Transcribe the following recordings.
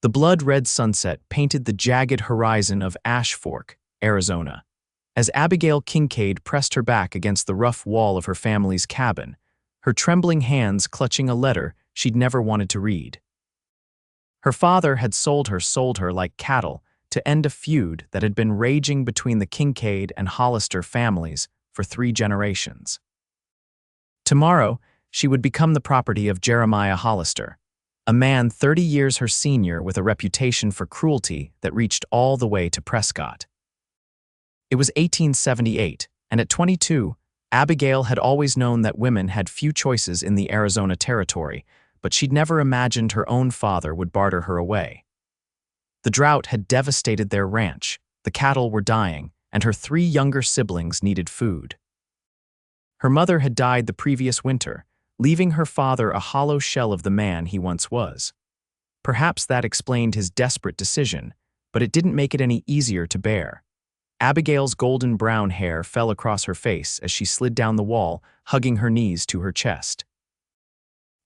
The blood-red sunset painted the jagged horizon of Ash Fork, Arizona. As Abigail Kincaid pressed her back against the rough wall of her family's cabin, her trembling hands clutching a letter she'd never wanted to read. Her father had sold her like cattle to end a feud that had been raging between the Kincaid and Hollister families for 3 generations. Tomorrow, she would become the property of Jeremiah Hollister, a man 30 years her senior with a reputation for cruelty that reached all the way to Prescott. It was 1878, and at 22, Abigail had always known that women had few choices in the Arizona territory, but she'd never imagined her own father would barter her away. The drought had devastated their ranch, the cattle were dying, and her 3 younger siblings needed food. Her mother had died the previous winter, leaving her father a hollow shell of the man he once was. Perhaps that explained his desperate decision, but it didn't make it any easier to bear. Abigail's golden brown hair fell across her face as she slid down the wall, hugging her knees to her chest.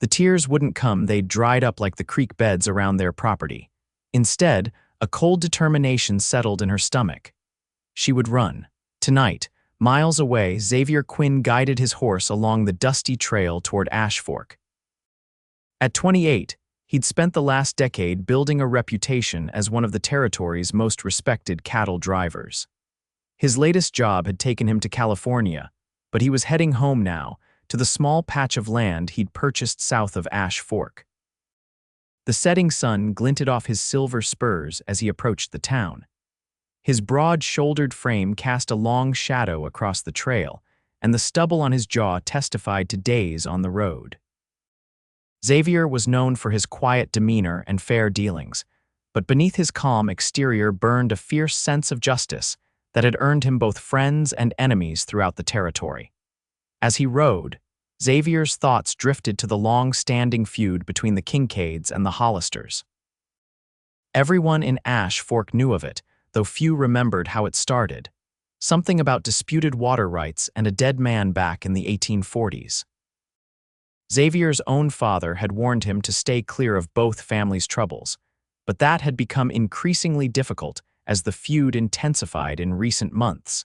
The tears wouldn't come, they'd dried up like the creek beds around their property. Instead, a cold determination settled in her stomach. She would run. Tonight, miles away, Xavier Quinn guided his horse along the dusty trail toward Ash Fork. At 28, he'd spent the last decade building a reputation as one of the territory's most respected cattle drivers. His latest job had taken him to California, but he was heading home now, to the small patch of land he'd purchased south of Ash Fork. The setting sun glinted off his silver spurs as he approached the town. His broad-shouldered frame cast a long shadow across the trail, and the stubble on his jaw testified to days on the road. Xavier was known for his quiet demeanor and fair dealings, but beneath his calm exterior burned a fierce sense of justice that had earned him both friends and enemies throughout the territory. As he rode, Xavier's thoughts drifted to the long-standing feud between the Kincaids and the Hollisters. Everyone in Ash Fork knew of it, though few remembered how it started. Something about disputed water rights and a dead man back in the 1840s. Xavier's own father had warned him to stay clear of both families' troubles, but that had become increasingly difficult as the feud intensified in recent months.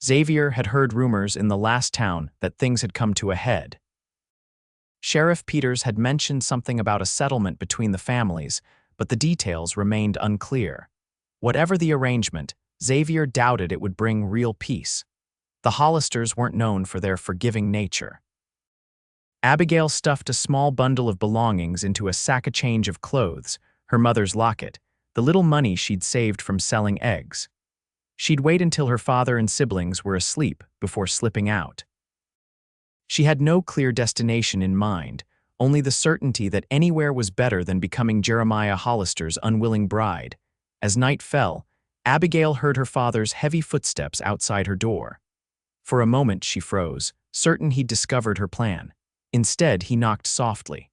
Xavier had heard rumors in the last town that things had come to a head. Sheriff Peters had mentioned something about a settlement between the families, but the details remained unclear. Whatever the arrangement, Xavier doubted it would bring real peace. The Hollisters weren't known for their forgiving nature. Abigail stuffed a small bundle of belongings into a sack-a-change of clothes, her mother's locket, the little money she'd saved from selling eggs. She'd wait until her father and siblings were asleep before slipping out. She had no clear destination in mind, only the certainty that anywhere was better than becoming Jeremiah Hollister's unwilling bride. As night fell, Abigail heard her father's heavy footsteps outside her door. For a moment she froze, certain he'd discovered her plan. Instead, he knocked softly.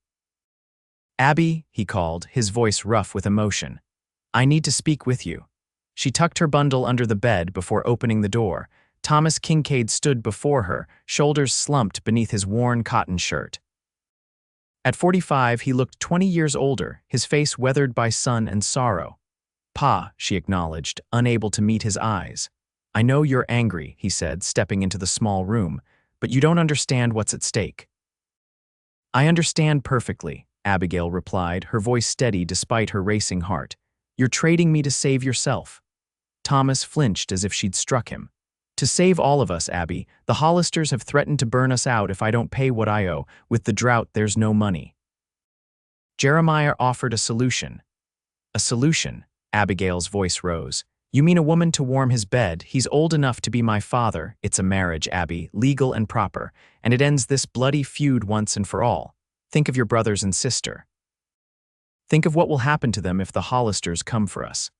"Abby," he called, his voice rough with emotion. "I need to speak with you." She tucked her bundle under the bed before opening the door. Thomas Kincaid stood before her, shoulders slumped beneath his worn cotton shirt. At 45, he looked 20 years older, his face weathered by sun and sorrow. "Pa," she acknowledged, unable to meet his eyes. "I know you're angry," he said, stepping into the small room, "but you don't understand what's at stake." "I understand perfectly," Abigail replied, her voice steady despite her racing heart. "You're trading me to save yourself." Thomas flinched as if she'd struck him. "To save all of us, Abby. The Hollisters have threatened to burn us out if I don't pay what I owe. With the drought, there's no money." Jeremiah offered a solution. "A solution?" Abigail's voice rose. "You mean a woman to warm his bed? He's old enough to be my father. It's a marriage, Abby, legal and proper, and it ends this bloody feud once and for all. Think of your brothers and sister. Think of what will happen to them if the Hollisters come for us."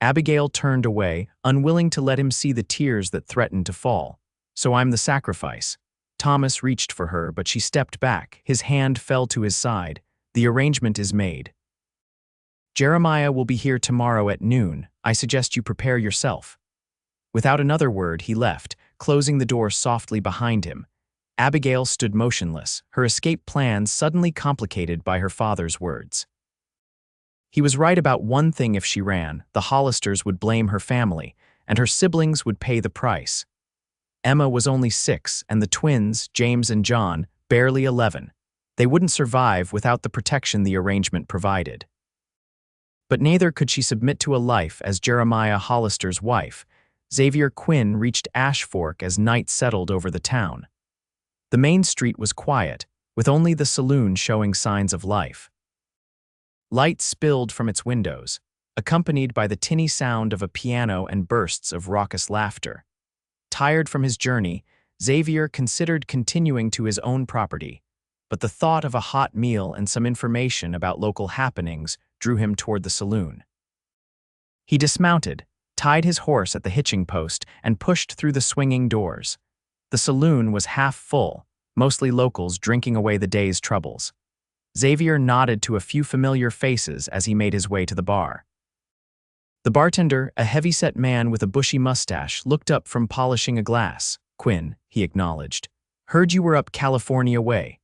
Abigail turned away, unwilling to let him see the tears that threatened to fall. "So I'm the sacrifice." Thomas reached for her, but she stepped back. His hand fell to his side. "The arrangement is made. Jeremiah will be here tomorrow at noon. I suggest you prepare yourself." Without another word, he left, closing the door softly behind him. Abigail stood motionless, her escape plans suddenly complicated by her father's words. He was right about one thing: if she ran, the Hollisters would blame her family, and her siblings would pay the price. Emma was only 6, and the twins, James and John, barely 11. They wouldn't survive without the protection the arrangement provided. But neither could she submit to a life as Jeremiah Hollister's wife. Xavier Quinn reached Ash Fork as night settled over the town. The main street was quiet, with only the saloon showing signs of life. Light spilled from its windows, accompanied by the tinny sound of a piano and bursts of raucous laughter. Tired from his journey, Xavier considered continuing to his own property, but the thought of a hot meal and some information about local happenings drew him toward the saloon. He dismounted, tied his horse at the hitching post, and pushed through the swinging doors. The saloon was half full, mostly locals drinking away the day's troubles. Xavier nodded to a few familiar faces as he made his way to the bar. The bartender, a heavy-set man with a bushy mustache, looked up from polishing a glass. "Quinn," he acknowledged. "Heard you were up California way."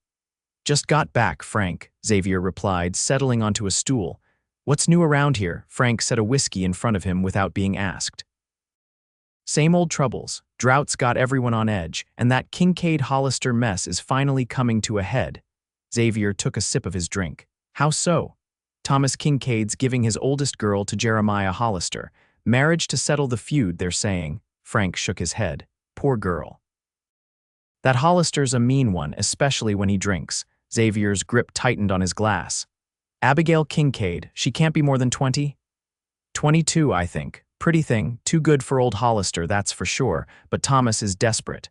"Just got back, Frank," Xavier replied, settling onto a stool. "What's new around here?" Frank set a whiskey in front of him without being asked. "Same old troubles. Droughts got everyone on edge, and that Kincaid Hollister mess is finally coming to a head." Xavier took a sip of his drink. "How so?" "Thomas Kincaid's giving his oldest girl to Jeremiah Hollister. Marriage to settle the feud, they're saying." Frank shook his head. "Poor girl. That Hollister's a mean one, especially when he drinks." Xavier's grip tightened on his glass. "Abigail Kincaid, she can't be more than 20? 22, I think. Pretty thing, too good for old Hollister, that's for sure, but Thomas is desperate.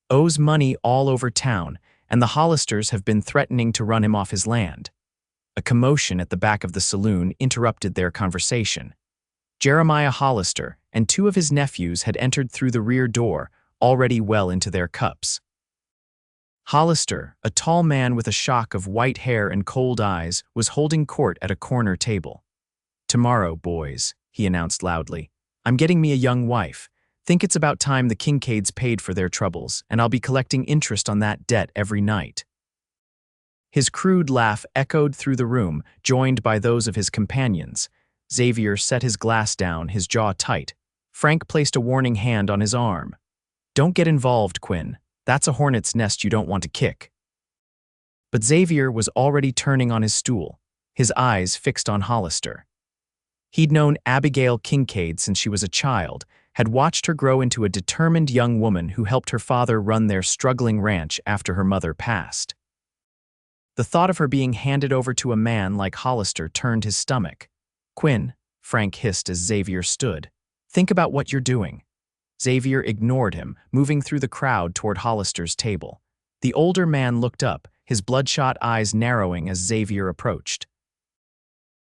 Owes money all over town, and the Hollisters have been threatening to run him off his land." A commotion at the back of the saloon interrupted their conversation. Jeremiah Hollister and 2 of his nephews had entered through the rear door, already well into their cups. Hollister, a tall man with a shock of white hair and cold eyes, was holding court at a corner table. "Tomorrow, boys," he announced loudly, "I'm getting me a young wife. Think it's about time the Kincaids paid for their troubles, and I'll be collecting interest on that debt every night." His crude laugh echoed through the room, joined by those of his companions. Xavier set his glass down, his jaw tight. Frank placed a warning hand on his arm. "Don't get involved, Quinn. That's a hornet's nest you don't want to kick." But Xavier was already turning on his stool, his eyes fixed on Hollister. He'd known Abigail Kincaid since she was a child, had watched her grow into a determined young woman who helped her father run their struggling ranch after her mother passed. The thought of her being handed over to a man like Hollister turned his stomach. "Quinn," Frank hissed as Xavier stood, "think about what you're doing." Xavier ignored him, moving through the crowd toward Hollister's table. The older man looked up, his bloodshot eyes narrowing as Xavier approached.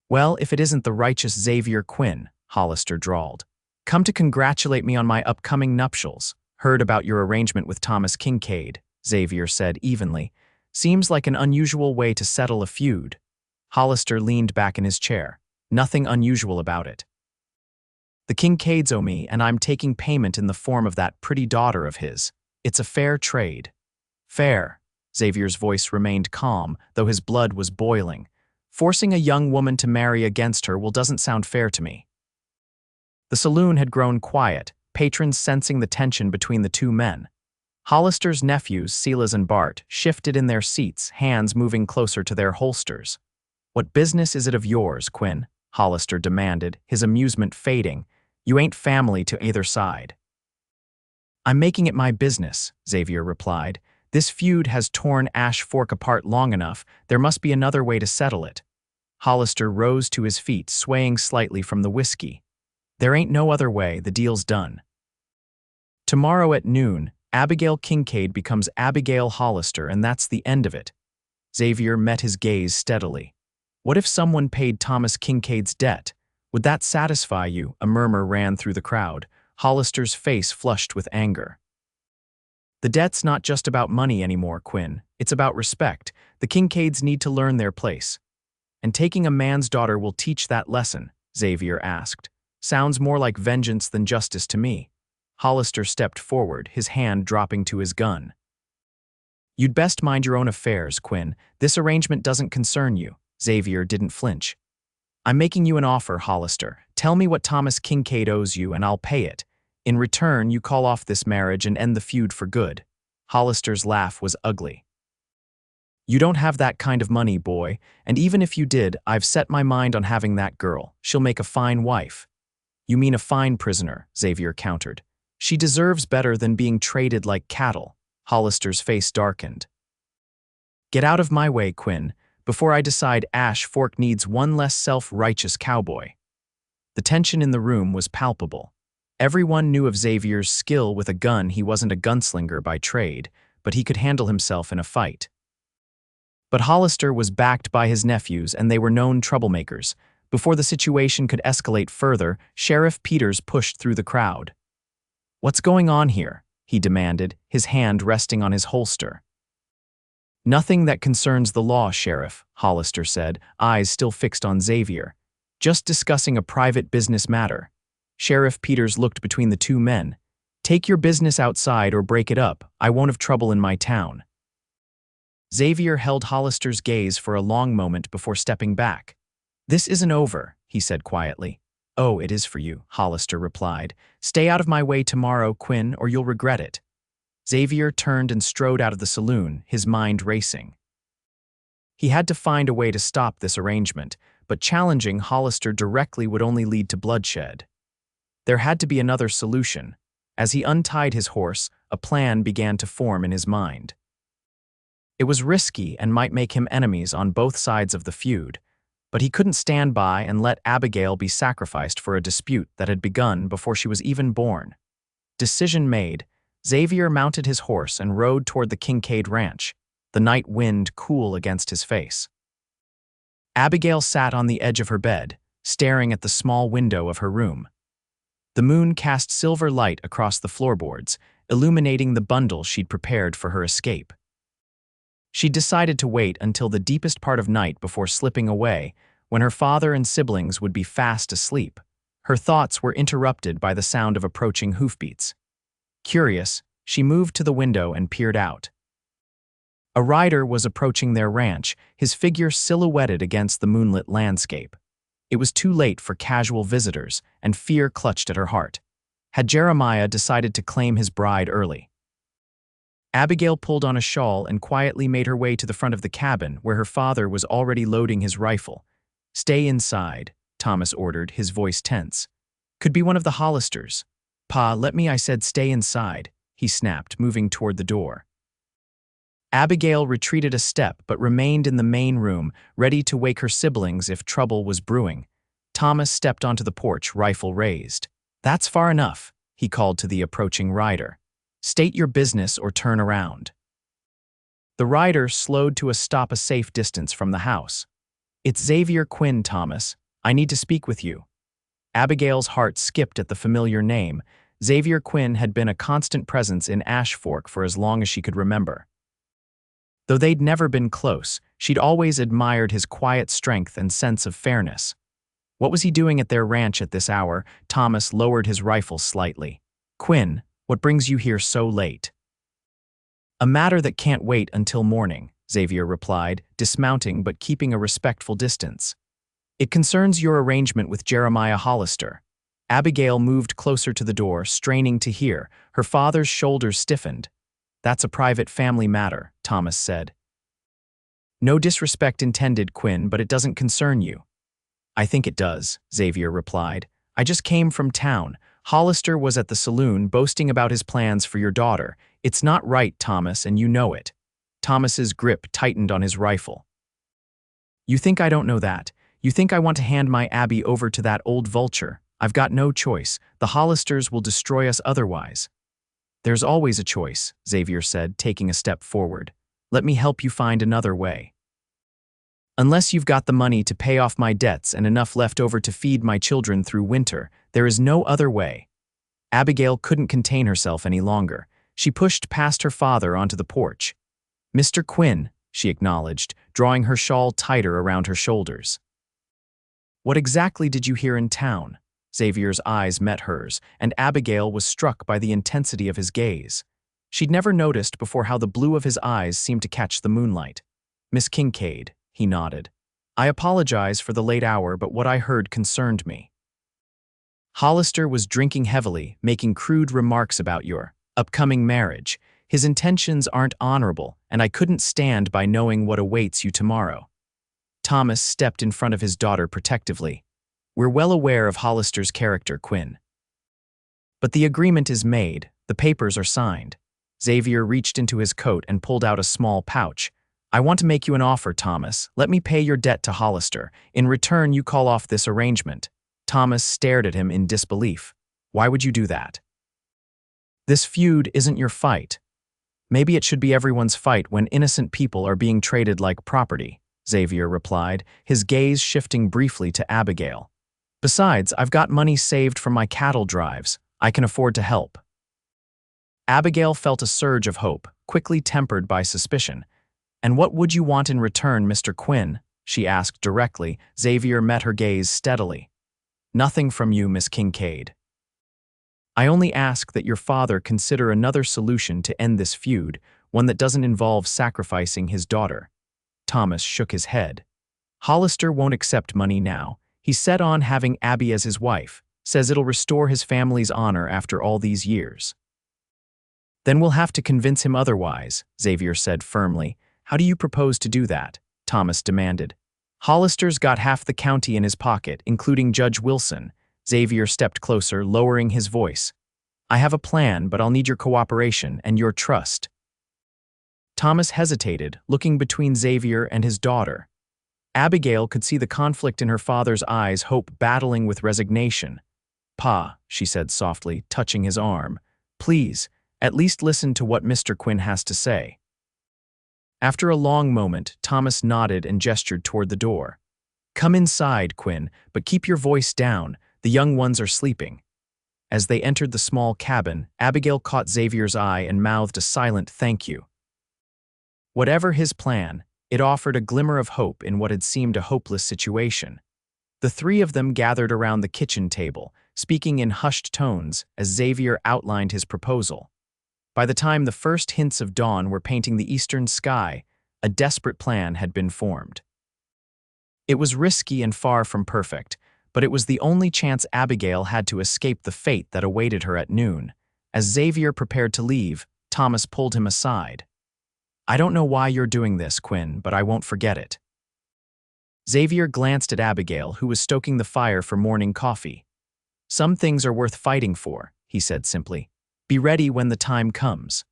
"Well, if it isn't the righteous Xavier Quinn," Hollister drawled. "Come to congratulate me on my upcoming nuptials. Heard about your arrangement with Thomas Kincaid," Xavier said evenly. "Seems like an unusual way to settle a feud." Hollister leaned back in his chair. "Nothing unusual about it. The Kincaids owe me, and I'm taking payment in the form of that pretty daughter of his. It's a fair trade." "Fair." Xavier's voice remained calm, though his blood was boiling. "Forcing a young woman to marry against her doesn't sound fair to me." The saloon had grown quiet, patrons sensing the tension between the 2 men. Hollister's nephews, Silas and Bart, shifted in their seats, hands moving closer to their holsters. "What business is it of yours, Quinn?" Hollister demanded, his amusement fading. "You ain't family to either side." "I'm making it my business," Xavier replied. "This feud has torn Ash Fork apart long enough. There must be another way to settle it." Hollister rose to his feet, swaying slightly from the whiskey. "There ain't no other way. The deal's done. Tomorrow at noon, Abigail Kincaid becomes Abigail Hollister, and that's the end of it." Xavier met his gaze steadily. "What if someone paid Thomas Kincaid's debt? Would that satisfy you?" A murmur ran through the crowd. Hollister's face flushed with anger. "The debt's not just about money anymore, Quinn. It's about respect. The Kincaids need to learn their place. And taking a man's daughter will teach that lesson," Xavier asked. "Sounds more like vengeance than justice to me." Hollister stepped forward, his hand dropping to his gun. "You'd best mind your own affairs, Quinn. This arrangement doesn't concern you." Xavier didn't flinch. I'm making you an offer, Hollister. Tell me what Thomas Kincaid owes you and I'll pay it. In return, you call off this marriage and end the feud for good." Hollister's laugh was ugly. "You don't have that kind of money, boy, and even if you did, I've set my mind on having that girl. She'll make a fine wife." "You mean a fine prisoner," Xavier countered. "She deserves better than being traded like cattle." Hollister's face darkened. "Get out of my way, Quinn, before I decide Ash Fork needs one less self-righteous cowboy." The tension in the room was palpable. Everyone knew of Xavier's skill with a gun. He wasn't a gunslinger by trade, but he could handle himself in a fight. But Hollister was backed by his nephews, and they were known troublemakers. Before the situation could escalate further, Sheriff Peters pushed through the crowd. "What's going on here?" he demanded, his hand resting on his holster. "Nothing that concerns the law, Sheriff," Hollister said, eyes still fixed on Xavier. "Just discussing a private business matter." Sheriff Peters looked between the two men. "Take your business outside or break it up. I won't have trouble in my town." Xavier held Hollister's gaze for a long moment before stepping back. "This isn't over," he said quietly. "Oh, it is for you," Hollister replied. "Stay out of my way tomorrow, Quinn, or you'll regret it." Xavier turned and strode out of the saloon, his mind racing. He had to find a way to stop this arrangement, but challenging Hollister directly would only lead to bloodshed. There had to be another solution. As he untied his horse, a plan began to form in his mind. It was risky and might make him enemies on both sides of the feud, but he couldn't stand by and let Abigail be sacrificed for a dispute that had begun before she was even born. Decision made, Xavier mounted his horse and rode toward the Kincaid ranch, the night wind cool against his face. Abigail sat on the edge of her bed, staring at the small window of her room. The moon cast silver light across the floorboards, illuminating the bundle she'd prepared for her escape. She decided to wait until the deepest part of night before slipping away, when her father and siblings would be fast asleep. Her thoughts were interrupted by the sound of approaching hoofbeats. Curious, she moved to the window and peered out. A rider was approaching their ranch, his figure silhouetted against the moonlit landscape. It was too late for casual visitors, and fear clutched at her heart. Had Jeremiah decided to claim his bride early? Abigail pulled on a shawl and quietly made her way to the front of the cabin, where her father was already loading his rifle. "Stay inside," Thomas ordered, his voice tense. "Could be one of the Hollisters." "Pa, let me," I said. "Stay inside," he snapped, moving toward the door. Abigail retreated a step but remained in the main room, ready to wake her siblings if trouble was brewing. Thomas stepped onto the porch, rifle raised. "That's far enough," he called to the approaching rider. "State your business or turn around." The rider slowed to a stop a safe distance from the house. "It's Xavier Quinn, Thomas. I need to speak with you." Abigail's heart skipped at the familiar name. Xavier Quinn had been a constant presence in Ash Fork for as long as she could remember. Though they'd never been close, she'd always admired his quiet strength and sense of fairness. What was he doing at their ranch at this hour? Thomas lowered his rifle slightly. "Quinn, what brings you here so late?" "A matter that can't wait until morning," Xavier replied, dismounting but keeping a respectful distance. "It concerns your arrangement with Jeremiah Hollister." Abigail moved closer to the door, straining to hear. Her father's shoulders stiffened. "That's a private family matter," Thomas said. "No disrespect intended, Quinn, but it doesn't concern you." "I think it does," Xavier replied. "I just came from town. Hollister was at the saloon boasting about his plans for your daughter. It's not right, Thomas, and you know it." Thomas's grip tightened on his rifle. "You think I don't know that? You think I want to hand my Abby over to that old vulture? I've got no choice. The Hollisters will destroy us otherwise." "There's always a choice," Xavier said, taking a step forward. "Let me help you find another way. Unless you've got the money to pay off my debts and enough left over to feed my children through winter, there is no other way." Abigail couldn't contain herself any longer. She pushed past her father onto the porch. "Mr. Quinn," she acknowledged, drawing her shawl tighter around her shoulders. "What exactly did you hear in town?" Xavier's eyes met hers, and Abigail was struck by the intensity of his gaze. She'd never noticed before how the blue of his eyes seemed to catch the moonlight. "Miss Kincaid," he nodded. I apologize for the late hour, but what I heard concerned me. Hollister was drinking heavily, making crude remarks about your upcoming marriage. His intentions aren't honorable, and I couldn't stand by knowing what awaits you tomorrow. Thomas stepped in front of his daughter protectively. We're well aware of Hollister's character, Quinn. But the agreement is made, the papers are signed. Xavier reached into his coat and pulled out a small pouch. I want to make you an offer, Thomas. Let me pay your debt to Hollister. In return, you call off this arrangement. Thomas stared at him in disbelief. Why would you do that? This feud isn't your fight. Maybe it should be everyone's fight when innocent people are being traded like property, Xavier replied, his gaze shifting briefly to Abigail. Besides, I've got money saved from my cattle drives. I can afford to help. Abigail felt a surge of hope, quickly tempered by suspicion. And what would you want in return, Mr. Quinn? She asked directly. Xavier met her gaze steadily. Nothing from you, Miss Kincaid. I only ask that your father consider another solution to end this feud, one that doesn't involve sacrificing his daughter. Thomas shook his head. Hollister won't accept money now. He's set on having Abby as his wife, says it'll restore his family's honor after all these years. Then we'll have to convince him otherwise, Xavier said firmly. How do you propose to do that? Thomas demanded. Hollister's got half the county in his pocket, including Judge Wilson. Xavier stepped closer, lowering his voice. I have a plan, but I'll need your cooperation and your trust. Thomas hesitated, looking between Xavier and his daughter. Abigail could see the conflict in her father's eyes, hope battling with resignation. Pa, she said softly, touching his arm. Please, at least listen to what Mr. Quinn has to say. After a long moment, Thomas nodded and gestured toward the door. Come inside, Quinn, but keep your voice down. The young ones are sleeping. As they entered the small cabin, Abigail caught Xavier's eye and mouthed a silent thank you. Whatever his plan, it offered a glimmer of hope in what had seemed a hopeless situation. The three of them gathered around the kitchen table, speaking in hushed tones as Xavier outlined his proposal. By the time the first hints of dawn were painting the eastern sky, a desperate plan had been formed. It was risky and far from perfect, but it was the only chance Abigail had to escape the fate that awaited her at noon. As Xavier prepared to leave, Thomas pulled him aside. I don't know why you're doing this, Quinn, but I won't forget it. Xavier glanced at Abigail, who was stoking the fire for morning coffee. Some things are worth fighting for, he said simply. Be ready when the time comes.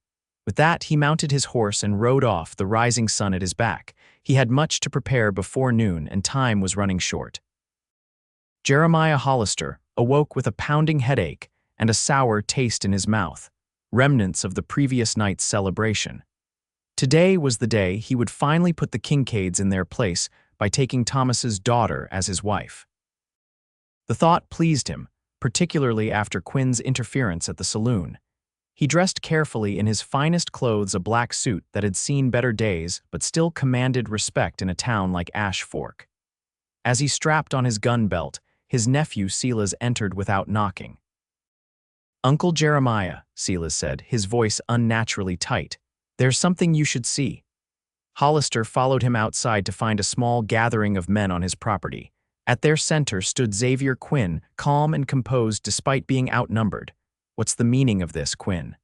With that, he mounted his horse and rode off, the rising sun at his back. He had much to prepare before noon, and time was running short. Jeremiah Hollister awoke with a pounding headache and a sour taste in his mouth, remnants of the previous night's celebration. Today was the day he would finally put the Kincaids in their place by taking Thomas's daughter as his wife. The thought pleased him, particularly after Quinn's interference at the saloon. He dressed carefully in his finest clothes, a black suit that had seen better days but still commanded respect in a town like Ash Fork. As he strapped on his gun belt, his nephew Silas entered without knocking. Uncle Jeremiah, Silas said, his voice unnaturally tight. There's something you should see. Hollister followed him outside to find a small gathering of men on his property. At their center stood Xavier Quinn, calm and composed despite being outnumbered. What's the meaning of this, Quinn?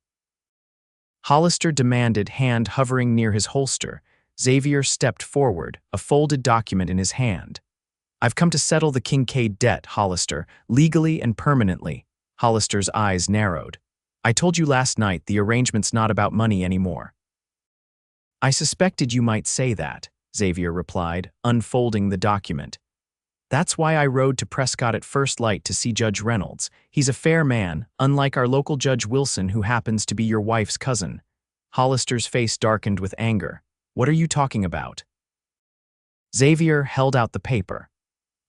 Hollister demanded, hand hovering near his holster. Xavier stepped forward, a folded document in his hand. I've come to settle the Kincaid debt, Hollister, legally and permanently. Hollister's eyes narrowed. I told you last night the arrangement's not about money anymore. I suspected you might say that, Xavier replied, unfolding the document. That's why I rode to Prescott at first light to see Judge Reynolds. He's a fair man, unlike our local Judge Wilson, who happens to be your wife's cousin. Hollister's face darkened with anger. What are you talking about? Xavier held out the paper.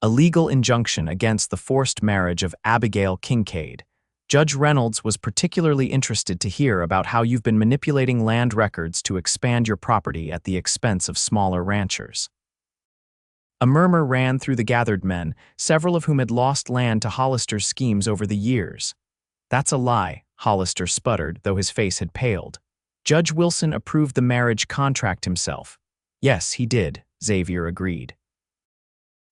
A legal injunction against the forced marriage of Abigail Kincaid. Judge Reynolds was particularly interested to hear about how you've been manipulating land records to expand your property at the expense of smaller ranchers. A murmur ran through the gathered men, several of whom had lost land to Hollister's schemes over the years. That's a lie, Hollister sputtered, though his face had paled. Judge Wilson approved the marriage contract himself. Yes, he did, Xavier agreed.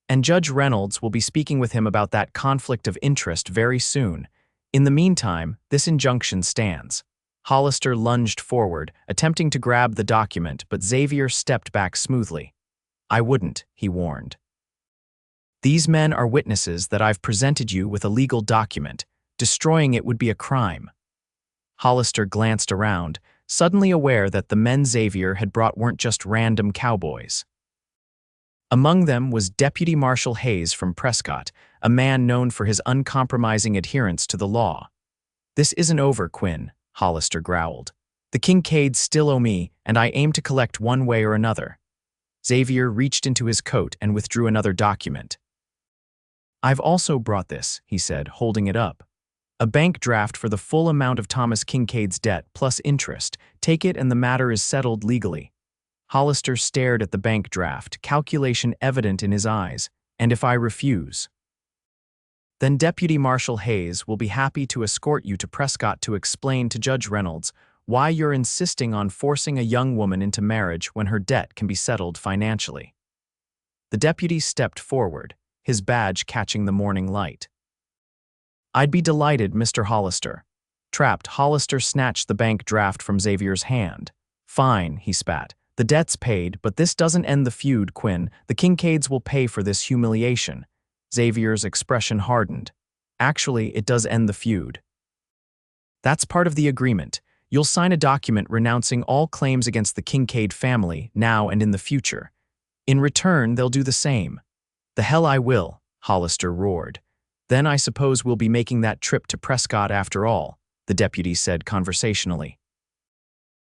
And Judge Reynolds will be speaking with him about that conflict of interest very soon. In the meantime, this injunction stands. Hollister lunged forward, attempting to grab the document, but Xavier stepped back smoothly. "I wouldn't," he warned. "These men are witnesses that I've presented you with a legal document. Destroying it would be a crime." Hollister glanced around, suddenly aware that the men Xavier had brought weren't just random cowboys. Among them was Deputy Marshal Hayes from Prescott, a man known for his uncompromising adherence to the law. "This isn't over, Quinn," Hollister growled. "The Kincaids still owe me, and I aim to collect one way or another." Xavier reached into his coat and withdrew another document. "I've also brought this," he said, holding it up. "A bank draft for the full amount of Thomas Kincaid's debt, plus interest. Take it and the matter is settled legally." Hollister stared at the bank draft, calculation evident in his eyes. "And if I refuse?" "Then Deputy Marshal Hayes will be happy to escort you to Prescott to explain to Judge Reynolds why you're insisting on forcing a young woman into marriage when her debt can be settled financially." The deputy stepped forward, his badge catching the morning light. "I'd be delighted, Mr. Hollister." Trapped, Hollister snatched the bank draft from Xavier's hand. "Fine," he spat. "The debt's paid, but this doesn't end the feud, Quinn. The Kincaids will pay for this humiliation." Xavier's expression hardened. "Actually, it does end the feud. That's part of the agreement. You'll sign a document renouncing all claims against the Kincaid family, now and in the future. In return, they'll do the same." "The hell I will," Hollister roared. "Then I suppose we'll be making that trip to Prescott after all," the deputy said conversationally.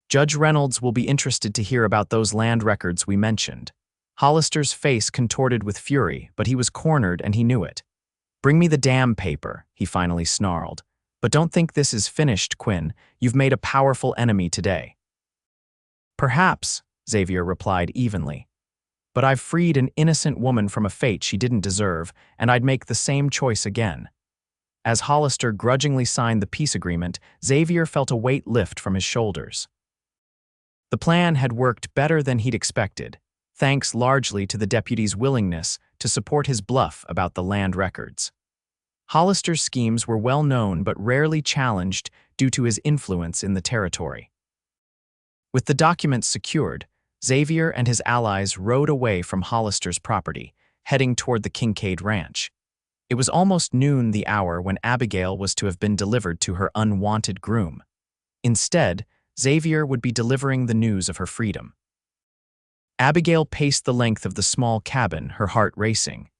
"Judge Reynolds will be interested to hear about those land records we mentioned." Hollister's face contorted with fury, but he was cornered and he knew it. "Bring me the damn paper," he finally snarled. "But don't think this is finished, Quinn. You've made a powerful enemy today." "Perhaps," Xavier replied evenly. "But I've freed an innocent woman from a fate she didn't deserve, and I'd make the same choice again." As Hollister grudgingly signed the peace agreement, Xavier felt a weight lift from his shoulders. The plan had worked better than he'd expected, thanks largely to the deputy's willingness to support his bluff about the land records. Hollister's schemes were well known but rarely challenged due to his influence in the territory. With the documents secured, Xavier and his allies rode away from Hollister's property, heading toward the Kincaid ranch. It was almost noon, the hour when Abigail was to have been delivered to her unwanted groom. Instead, Xavier would be delivering the news of her freedom. Abigail paced the length of the small cabin, her heart racing.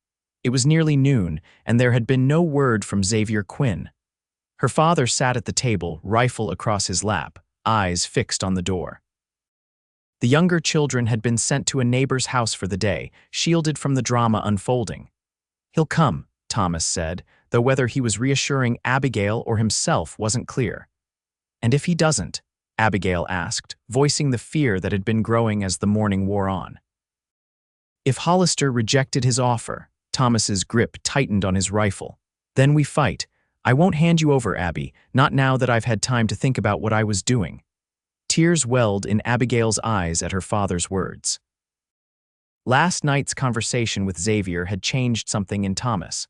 It was nearly noon, and there had been no word from Xavier Quinn. Her father sat at the table, rifle across his lap, eyes fixed on the door. The younger children had been sent to a neighbor's house for the day, shielded from the drama unfolding. "He'll come," Thomas said, though whether he was reassuring Abigail or himself wasn't clear. "And if he doesn't?" Abigail asked, voicing the fear that had been growing as the morning wore on. "If Hollister rejected his offer," Thomas's grip tightened on his rifle. "Then we fight. I won't hand you over, Abby, not now that I've had time to think about what I was doing." Tears welled in Abigail's eyes at her father's words. Last night's conversation with Xavier had changed something in Thomas.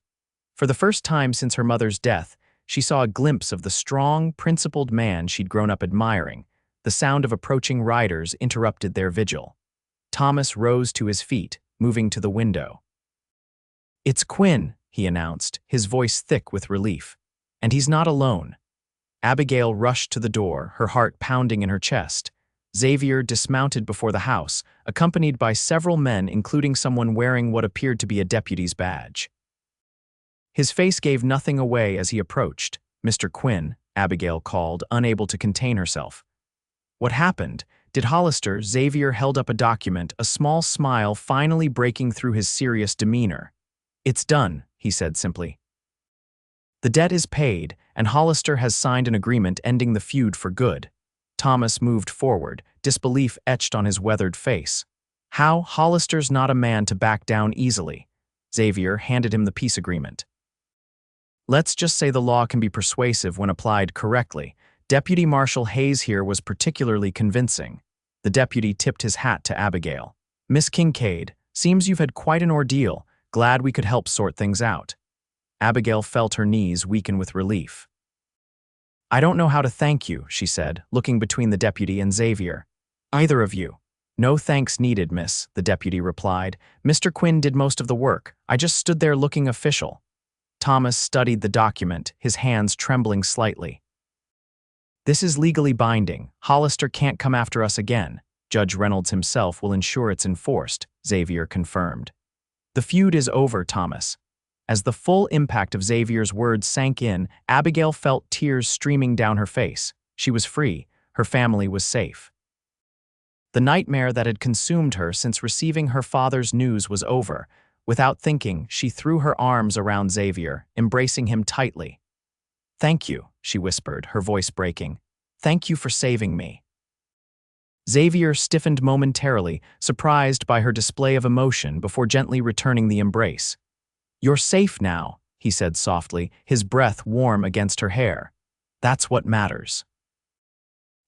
For the first time since her mother's death, she saw a glimpse of the strong, principled man she'd grown up admiring. The sound of approaching riders interrupted their vigil. Thomas rose to his feet, moving to the window. "It's Quinn," he announced, his voice thick with relief. "And he's not alone." Abigail rushed to the door, her heart pounding in her chest. Xavier dismounted before the house, accompanied by several men, including someone wearing what appeared to be a deputy's badge. His face gave nothing away as he approached. "Mr. Quinn," Abigail called, unable to contain herself. "What happened? Did Hollister?" Xavier held up a document, a small smile finally breaking through his serious demeanor. "It's done," he said simply. "The debt is paid, and Hollister has signed an agreement ending the feud for good." Thomas moved forward, disbelief etched on his weathered face. "How? Hollister's not a man to back down easily." Xavier handed him the peace agreement. "Let's just say the law can be persuasive when applied correctly. Deputy Marshal Hayes here was particularly convincing." The deputy tipped his hat to Abigail. "Miss Kincaid, seems you've had quite an ordeal. Glad we could help sort things out. Abigail felt her knees weaken with relief. I don't know how to thank you, she said, looking between the deputy and Xavier. Either of you. No thanks needed, miss, the deputy replied. Mr. Quinn did most of the work. I just stood there looking official. Thomas studied the document, his hands trembling slightly. This is legally binding. Hollister can't come after us again. Judge Reynolds himself will ensure it's enforced, Xavier confirmed. The feud is over, Thomas. As the full impact of Xavier's words sank in, Abigail felt tears streaming down her face. She was free. Her family was safe. The nightmare that had consumed her since receiving her father's news was over. Without thinking, she threw her arms around Xavier, embracing him tightly. Thank you, she whispered, her voice breaking. Thank you for saving me. Xavier stiffened momentarily, surprised by her display of emotion before gently returning the embrace. You're safe now, he said softly, his breath warm against her hair. That's what matters.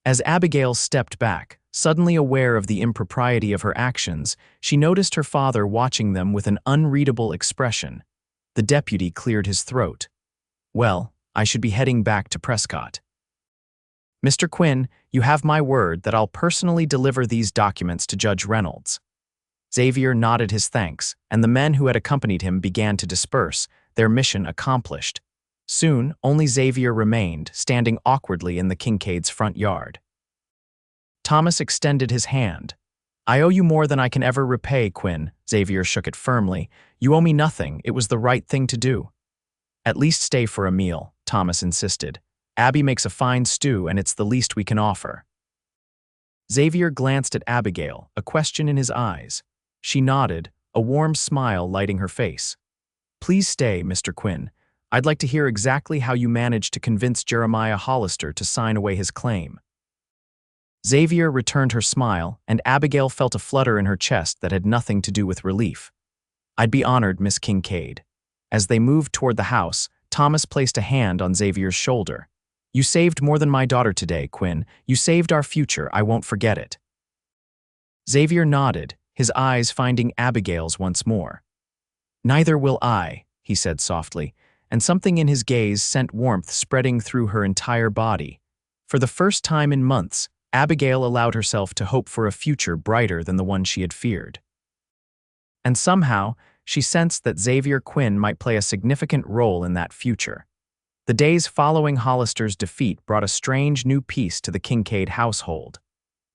As Abigail stepped back, suddenly aware of the impropriety of her actions, she noticed her father watching them with an unreadable expression. The deputy cleared his throat. Well, I should be heading back to Prescott. Mr. Quinn, you have my word that I'll personally deliver these documents to Judge Reynolds. Xavier nodded his thanks, and the men who had accompanied him began to disperse, their mission accomplished. Soon, only Xavier remained, standing awkwardly in the Kincaids' front yard. Thomas extended his hand. I owe you more than I can ever repay, Quinn. Xavier shook it firmly. You owe me nothing. It was the right thing to do. At least stay for a meal, Thomas insisted. Abby makes a fine stew, and it's the least we can offer. Xavier glanced at Abigail, a question in his eyes. She nodded, a warm smile lighting her face. Please stay, Mr. Quinn. I'd like to hear exactly how you managed to convince Jeremiah Hollister to sign away his claim. Xavier returned her smile, and Abigail felt a flutter in her chest that had nothing to do with relief. I'd be honored, Miss Kincaid. As they moved toward the house, Thomas placed a hand on Xavier's shoulder. You saved more than my daughter today, Quinn. You saved our future. I won't forget it. Xavier nodded, his eyes finding Abigail's once more. Neither will I, he said softly, and something in his gaze sent warmth spreading through her entire body. For the first time in months, Abigail allowed herself to hope for a future brighter than the one she had feared. And somehow, she sensed that Xavier Quinn might play a significant role in that future. The days following Hollister's defeat brought a strange new peace to the Kincaid household.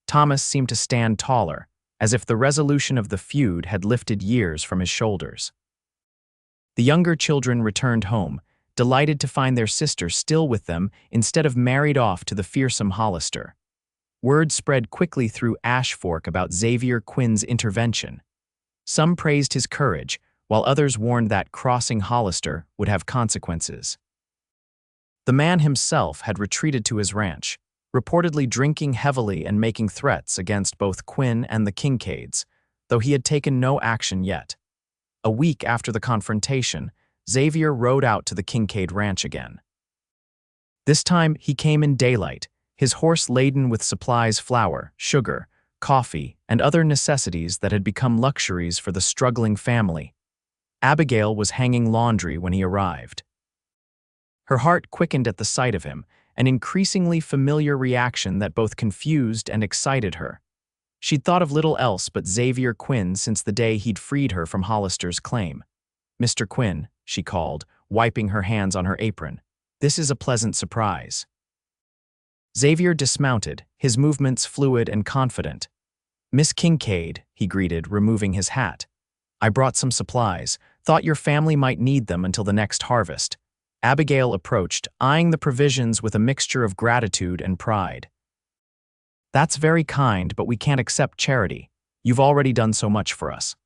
Thomas seemed to stand taller, as if the resolution of the feud had lifted years from his shoulders. The younger children returned home, delighted to find their sister still with them instead of married off to the fearsome Hollister. Word spread quickly through Ashfork about Xavier Quinn's intervention. Some praised his courage, while others warned that crossing Hollister would have consequences. The man himself had retreated to his ranch, reportedly drinking heavily and making threats against both Quinn and the Kincaids, though he had taken no action yet. A week after the confrontation, Xavier rode out to the Kincaid ranch again. This time he came in daylight, his horse laden with supplies, flour, sugar, coffee, and other necessities that had become luxuries for the struggling family. Abigail was hanging laundry when he arrived. Her heart quickened at the sight of him, an increasingly familiar reaction that both confused and excited her. She'd thought of little else but Xavier Quinn since the day he'd freed her from Hollister's claim. Mr. Quinn, she called, wiping her hands on her apron. This is a pleasant surprise. Xavier dismounted, his movements fluid and confident. Miss Kincaid, he greeted, removing his hat. I brought some supplies. Thought your family might need them until the next harvest. Abigail approached, eyeing the provisions with a mixture of gratitude and pride. That's very kind, but we can't accept charity. You've already done so much for us.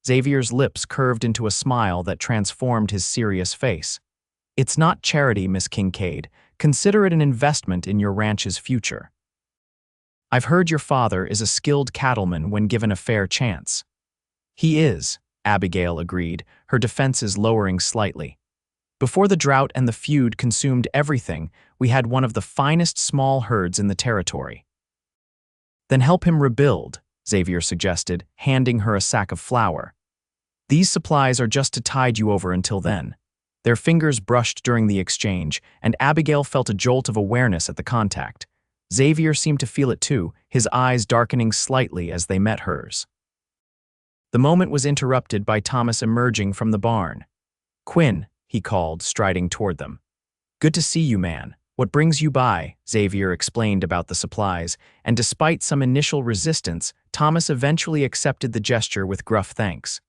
Xavier's lips curved into a smile that transformed his serious face. It's not charity, Miss Kincaid. Consider it an investment in your ranch's future. I've heard your father is a skilled cattleman when given a fair chance. He is, Abigail agreed, her defenses lowering slightly. Before the drought and the feud consumed everything, we had one of the finest small herds in the territory. Then help him rebuild, Xavier suggested, handing her a sack of flour. These supplies are just to tide you over until then." Their fingers brushed during the exchange, and Abigail felt a jolt of awareness at the contact. Xavier seemed to feel it too, his eyes darkening slightly as they met hers. The moment was interrupted by Thomas emerging from the barn. "Quinn," he called, striding toward them. "Good to see you, man. What brings you by?" Xavier explained about the supplies, and despite some initial resistance, Thomas eventually accepted the gesture with gruff thanks.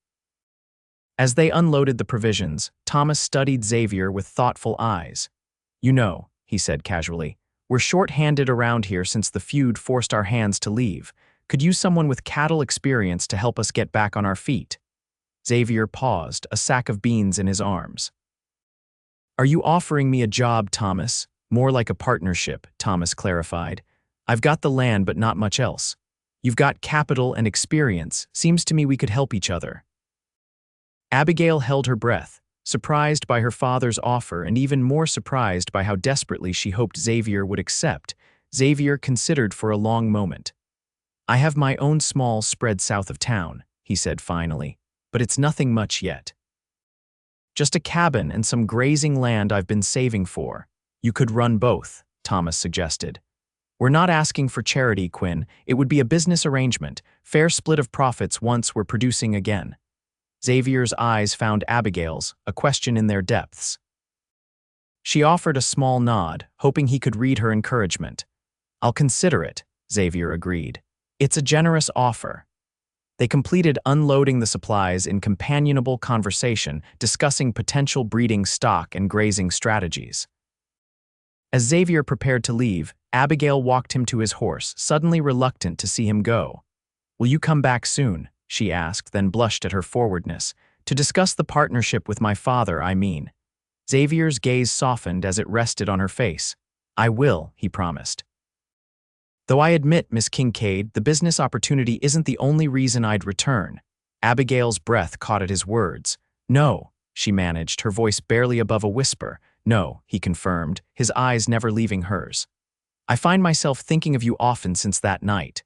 As they unloaded the provisions, Thomas studied Xavier with thoughtful eyes. "You know," he said casually, "we're short-handed around here since the feud forced our hands to leave. Could use someone with cattle experience to help us get back on our feet." Xavier paused, a sack of beans in his arms. "Are you offering me a job, Thomas?" "More like a partnership," Thomas clarified. "I've got the land but not much else. You've got capital and experience. Seems to me we could help each other." Abigail held her breath, surprised by her father's offer and even more surprised by how desperately she hoped Xavier would accept. Xavier considered for a long moment. "I have my own small spread south of town," he said finally, "but it's nothing much yet. Just a cabin and some grazing land I've been saving for." "You could run both," Thomas suggested. "We're not asking for charity, Quinn. It would be a business arrangement, fair split of profits once we're producing again." Xavier's eyes found Abigail's, a question in their depths. She offered a small nod, hoping he could read her encouragement. "I'll consider it," Xavier agreed. "It's a generous offer." They completed unloading the supplies in companionable conversation, discussing potential breeding stock and grazing strategies. As Xavier prepared to leave, Abigail walked him to his horse, suddenly reluctant to see him go. "Will you come back soon?" she asked, then blushed at her forwardness. "To discuss the partnership with my father, I mean." Xavier's gaze softened as it rested on her face. "I will," he promised. "Though I admit, Miss Kincaid, the business opportunity isn't the only reason I'd return." Abigail's breath caught at his words. "No," she managed, her voice barely above a whisper. "No," he confirmed, his eyes never leaving hers. "I find myself thinking of you often since that night."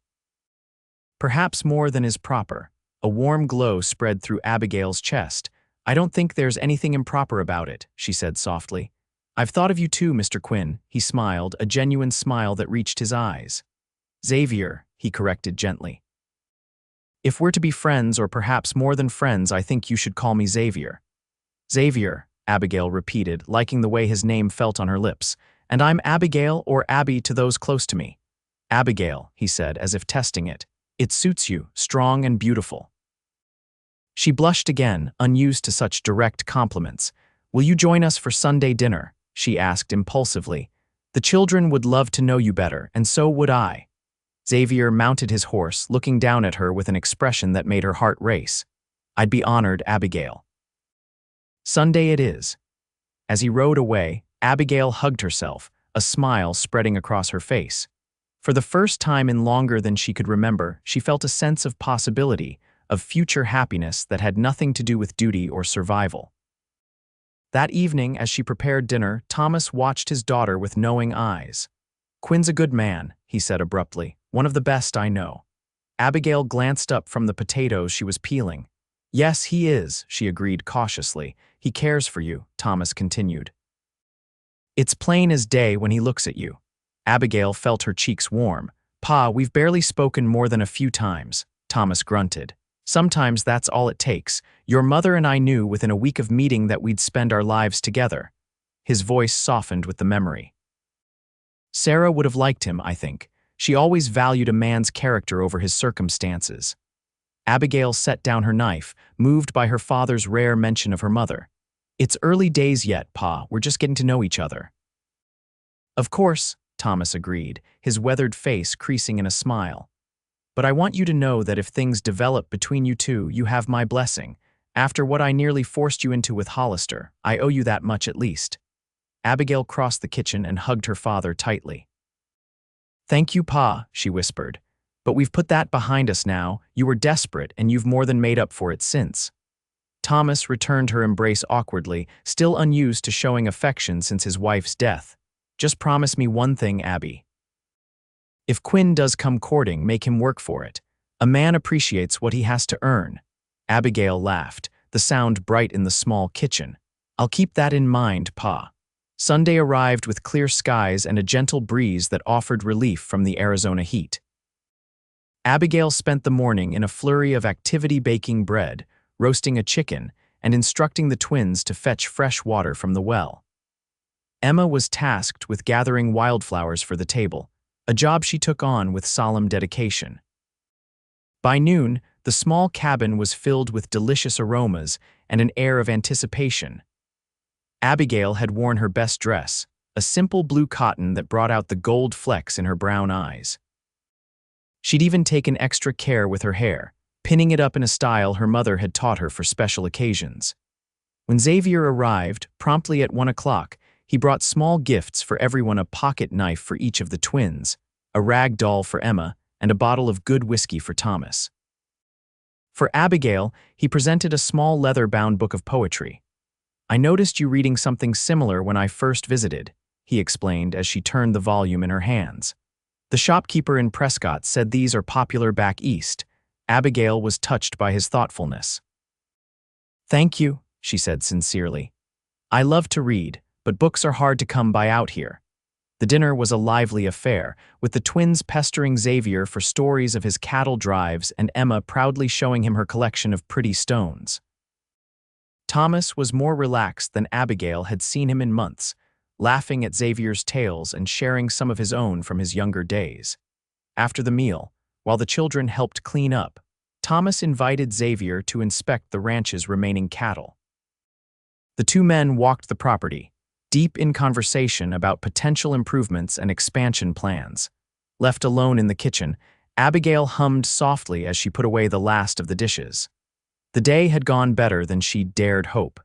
Perhaps more than is proper. A warm glow spread through Abigail's chest. "I don't think there's anything improper about it," she said softly. "I've thought of you too, Mr. Quinn," he smiled, a genuine smile that reached his eyes. "Xavier," he corrected gently. "If we're to be friends, or perhaps more than friends, I think you should call me Xavier." "Xavier," Abigail repeated, liking the way his name felt on her lips. "And I'm Abigail, or Abby to those close to me." "Abigail," he said, as if testing it. "It suits you, strong and beautiful." She blushed again, unused to such direct compliments. "Will you join us for Sunday dinner?" she asked impulsively. "The children would love to know you better, and so would I." Xavier mounted his horse, looking down at her with an expression that made her heart race. "I'd be honored, Abigail." Sunday it is. As he rode away, Abigail hugged herself, a smile spreading across her face. For the first time in longer than she could remember, she felt a sense of possibility, of future happiness that had nothing to do with duty or survival. That evening, as she prepared dinner, Thomas watched his daughter with knowing eyes. "Quinn's a good man," he said abruptly, "one of the best I know." Abigail glanced up from the potatoes she was peeling. "Yes, he is," she agreed cautiously. "He cares for you," Thomas continued. "It's plain as day when he looks at you." Abigail felt her cheeks warm. "Pa, we've barely spoken more than a few times," Thomas grunted. "Sometimes that's all it takes. Your mother and I knew within a week of meeting that we'd spend our lives together." His voice softened with the memory. "Sarah would have liked him, I think. She always valued a man's character over his circumstances." Abigail set down her knife, moved by her father's rare mention of her mother. "It's early days yet, Pa. We're just getting to know each other." "Of course," Thomas agreed, his weathered face creasing in a smile. "But I want you to know that if things develop between you two, you have my blessing. After what I nearly forced you into with Hollister, I owe you that much at least." Abigail crossed the kitchen and hugged her father tightly. "Thank you, Pa," she whispered. "But we've put that behind us now. You were desperate, and you've more than made up for it since." Thomas returned her embrace awkwardly, still unused to showing affection since his wife's death. "Just promise me one thing, Abby. If Quinn does come courting, make him work for it. A man appreciates what he has to earn." Abigail laughed, the sound bright in the small kitchen. "I'll keep that in mind, Pa." Sunday arrived with clear skies and a gentle breeze that offered relief from the Arizona heat. Abigail spent the morning in a flurry of activity baking bread, roasting a chicken, and instructing the twins to fetch fresh water from the well. Emma was tasked with gathering wildflowers for the table, a job she took on with solemn dedication. By noon, the small cabin was filled with delicious aromas and an air of anticipation. Abigail had worn her best dress, a simple blue cotton that brought out the gold flecks in her brown eyes. She'd even taken extra care with her hair, pinning it up in a style her mother had taught her for special occasions. When Xavier arrived, promptly at 1 o'clock, he brought small gifts for everyone: a pocket knife for each of the twins, a rag doll for Emma, and a bottle of good whiskey for Thomas. For Abigail, he presented a small leather-bound book of poetry. "I noticed you reading something similar when I first visited," he explained as she turned the volume in her hands. "The shopkeeper in Prescott said these are popular back east." Abigail was touched by his thoughtfulness. "Thank you," she said sincerely. "I love to read, but books are hard to come by out here." The dinner was a lively affair, with the twins pestering Xavier for stories of his cattle drives and Emma proudly showing him her collection of pretty stones. Thomas was more relaxed than Abigail had seen him in months, laughing at Xavier's tales and sharing some of his own from his younger days. After the meal, while the children helped clean up, Thomas invited Xavier to inspect the ranch's remaining cattle. The two men walked the property, deep in conversation about potential improvements and expansion plans. Left alone in the kitchen, Abigail hummed softly as she put away the last of the dishes. The day had gone better than she'd dared hope.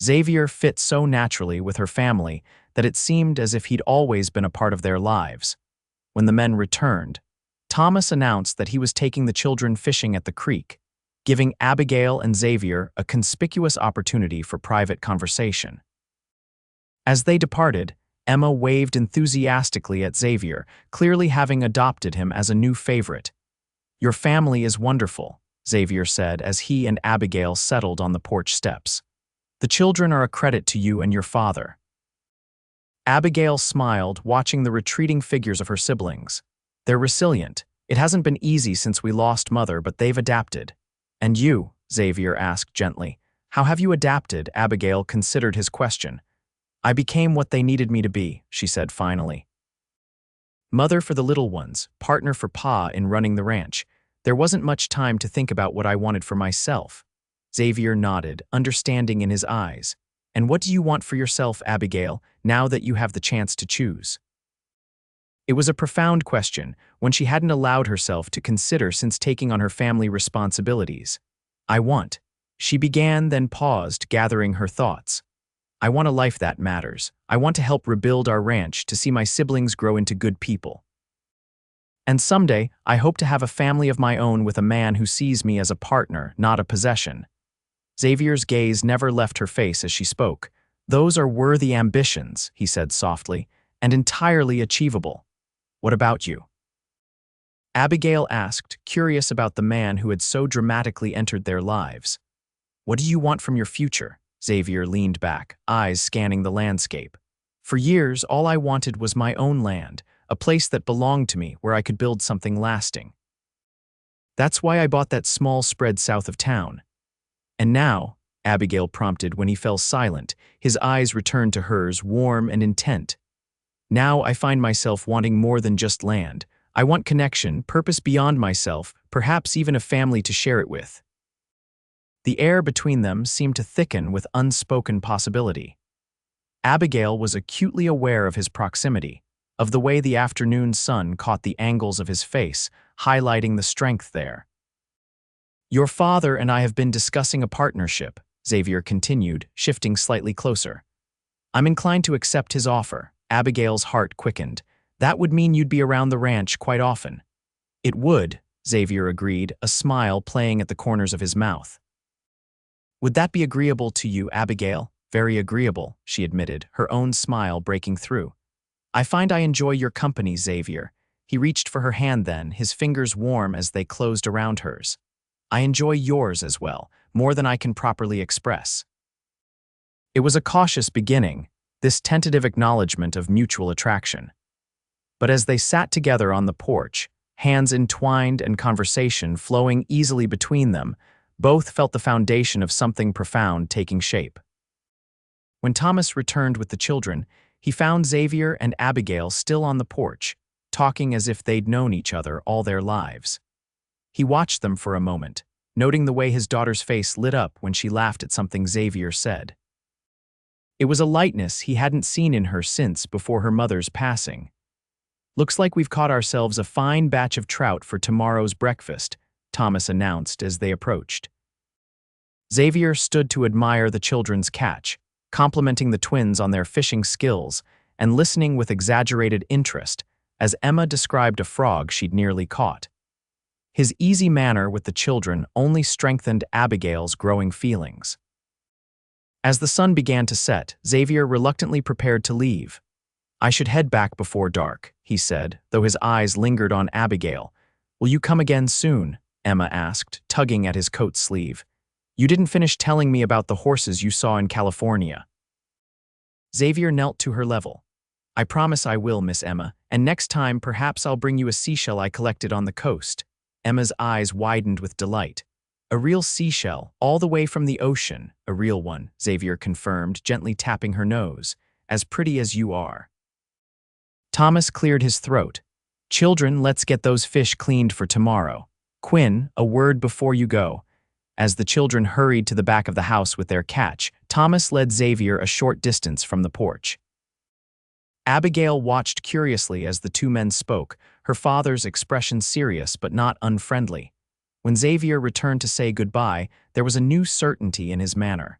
Xavier fit so naturally with her family that it seemed as if he'd always been a part of their lives. When the men returned, Thomas announced that he was taking the children fishing at the creek, giving Abigail and Xavier a conspicuous opportunity for private conversation. As they departed, Emma waved enthusiastically at Xavier, clearly having adopted him as a new favorite. "Your family is wonderful," Xavier said as he and Abigail settled on the porch steps. "The children are a credit to you and your father." Abigail smiled, watching the retreating figures of her siblings. "They're resilient. It hasn't been easy since we lost Mother, but they've adapted." "And you?" Xavier asked gently. "How have you adapted?" Abigail considered his question. "I became what they needed me to be," she said finally. "Mother for the little ones, partner for Pa in running the ranch. There wasn't much time to think about what I wanted for myself." Xavier nodded, understanding in his eyes. "And what do you want for yourself, Abigail, now that you have the chance to choose?" It was a profound question, one she hadn't allowed herself to consider since taking on her family responsibilities. "I want," she began, then paused, gathering her thoughts. "I want a life that matters. I want to help rebuild our ranch, to see my siblings grow into good people. And someday, I hope to have a family of my own with a man who sees me as a partner, not a possession." Xavier's gaze never left her face as she spoke. "Those are worthy ambitions," he said softly, "and entirely achievable. What about you?" Abigail asked, curious about the man who had so dramatically entered their lives. "What do you want from your future?" Xavier leaned back, eyes scanning the landscape. "For years, all I wanted was my own land, a place that belonged to me where I could build something lasting. That's why I bought that small spread south of town. And now," Abigail prompted when he fell silent, his eyes returned to hers, warm and intent. "Now I find myself wanting more than just land. I want connection, purpose beyond myself, perhaps even a family to share it with." The air between them seemed to thicken with unspoken possibility. Abigail was acutely aware of his proximity, of the way the afternoon sun caught the angles of his face, highlighting the strength there. "Your father and I have been discussing a partnership," Xavier continued, shifting slightly closer. "I'm inclined to accept his offer." Abigail's heart quickened. "That would mean you'd be around the ranch quite often." "It would," Xavier agreed, a smile playing at the corners of his mouth. "Would that be agreeable to you, Abigail?" "Very agreeable," she admitted, her own smile breaking through. "I find I enjoy your company, Xavier." He reached for her hand then, his fingers warm as they closed around hers. "I enjoy yours as well. more than I can properly express." It was a cautious beginning, this tentative acknowledgement of mutual attraction. But as they sat together on the porch, hands entwined and conversation flowing easily between them, both felt the foundation of something profound taking shape. When Thomas returned with the children, he found Xavier and Abigail still on the porch, talking as if they'd known each other all their lives. He watched them for a moment, noting the way his daughter's face lit up when she laughed at something Xavier said. It was a lightness he hadn't seen in her since before her mother's passing. "Looks like we've caught ourselves a fine batch of trout for tomorrow's breakfast," Thomas announced as they approached. Xavier stood to admire the children's catch, complimenting the twins on their fishing skills and listening with exaggerated interest as Emma described a frog she'd nearly caught. His easy manner with the children only strengthened Abigail's growing feelings. As the sun began to set, Xavier reluctantly prepared to leave. "I should head back before dark," he said, though his eyes lingered on Abigail. "Will you come again soon?" Emma asked, tugging at his coat sleeve. "You didn't finish telling me about the horses you saw in California." Xavier knelt to her level. "I promise I will, Miss Emma, and next time perhaps I'll bring you a seashell I collected on the coast." Emma's eyes widened with delight. "A real seashell, all the way from the ocean." "A real one," Xavier confirmed, gently tapping her nose. "As pretty as you are." Thomas cleared his throat. "Children, let's get those fish cleaned for tomorrow. Quinn, a word before you go." As the children hurried to the back of the house with their catch, Thomas led Xavier a short distance from the porch. Abigail watched curiously as the two men spoke, her father's expression serious but not unfriendly. When Xavier returned to say goodbye, there was a new certainty in his manner.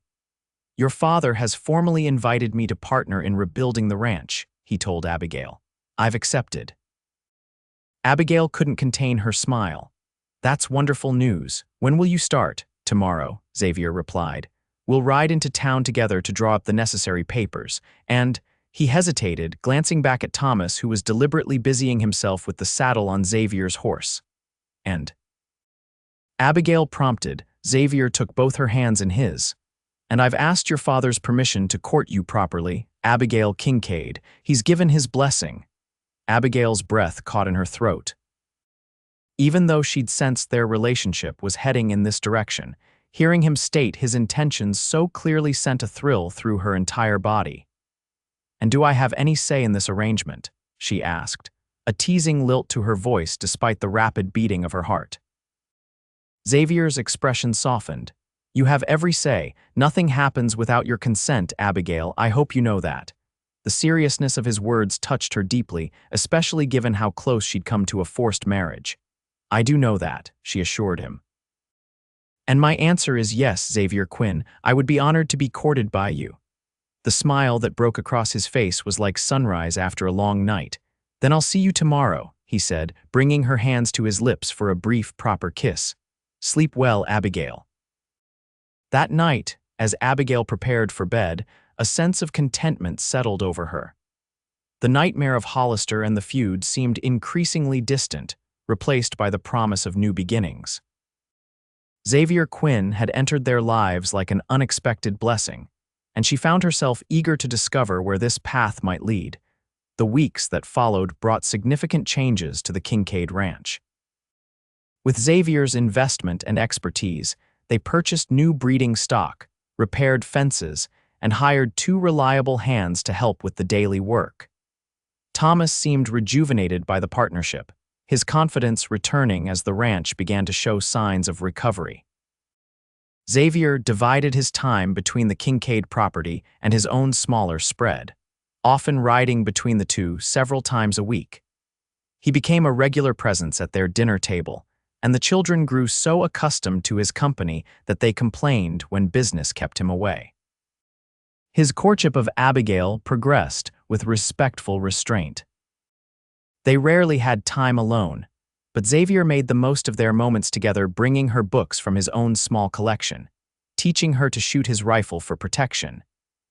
"Your father has formally invited me to partner in rebuilding the ranch," he told Abigail. "I've accepted." Abigail couldn't contain her smile. "That's wonderful news. When will you start?" "Tomorrow," Xavier replied. "We'll ride into town together to draw up the necessary papers, and—" He hesitated, glancing back at Thomas, who was deliberately busying himself with the saddle on Xavier's horse. "And—" Abigail prompted. Xavier took both her hands in his. "And I've asked your father's permission to court you properly, Abigail Kincaid. He's given his blessing." Abigail's breath caught in her throat. Even though she'd sensed their relationship was heading in this direction, hearing him state his intentions so clearly sent a thrill through her entire body. "And do I have any say in this arrangement?" she asked, a teasing lilt to her voice despite the rapid beating of her heart. Xavier's expression softened. "You have every say. Nothing happens without your consent, Abigail. I hope you know that." The seriousness of his words touched her deeply, especially given how close she'd come to a forced marriage. "I do know that," she assured him. "And my answer is yes, Xavier Quinn. I would be honored to be courted by you." The smile that broke across his face was like sunrise after a long night. "Then I'll see you tomorrow," he said, bringing her hands to his lips for a brief, proper kiss. "Sleep well, Abigail." That night, as Abigail prepared for bed, a sense of contentment settled over her. The nightmare of Hollister and the feud seemed increasingly distant, replaced by the promise of new beginnings. Xavier Quinn had entered their lives like an unexpected blessing, and she found herself eager to discover where this path might lead. The weeks that followed brought significant changes to the Kincaid Ranch. With Xavier's investment and expertise, they purchased new breeding stock, repaired fences, and hired 2 reliable hands to help with the daily work. Thomas seemed rejuvenated by the partnership, his confidence returning as the ranch began to show signs of recovery. Xavier divided his time between the Kincaid property and his own smaller spread, often riding between the two several times a week. He became a regular presence at their dinner table, and the children grew so accustomed to his company that they complained when business kept him away. His courtship of Abigail progressed with respectful restraint. They rarely had time alone, but Xavier made the most of their moments together, bringing her books from his own small collection, teaching her to shoot his rifle for protection,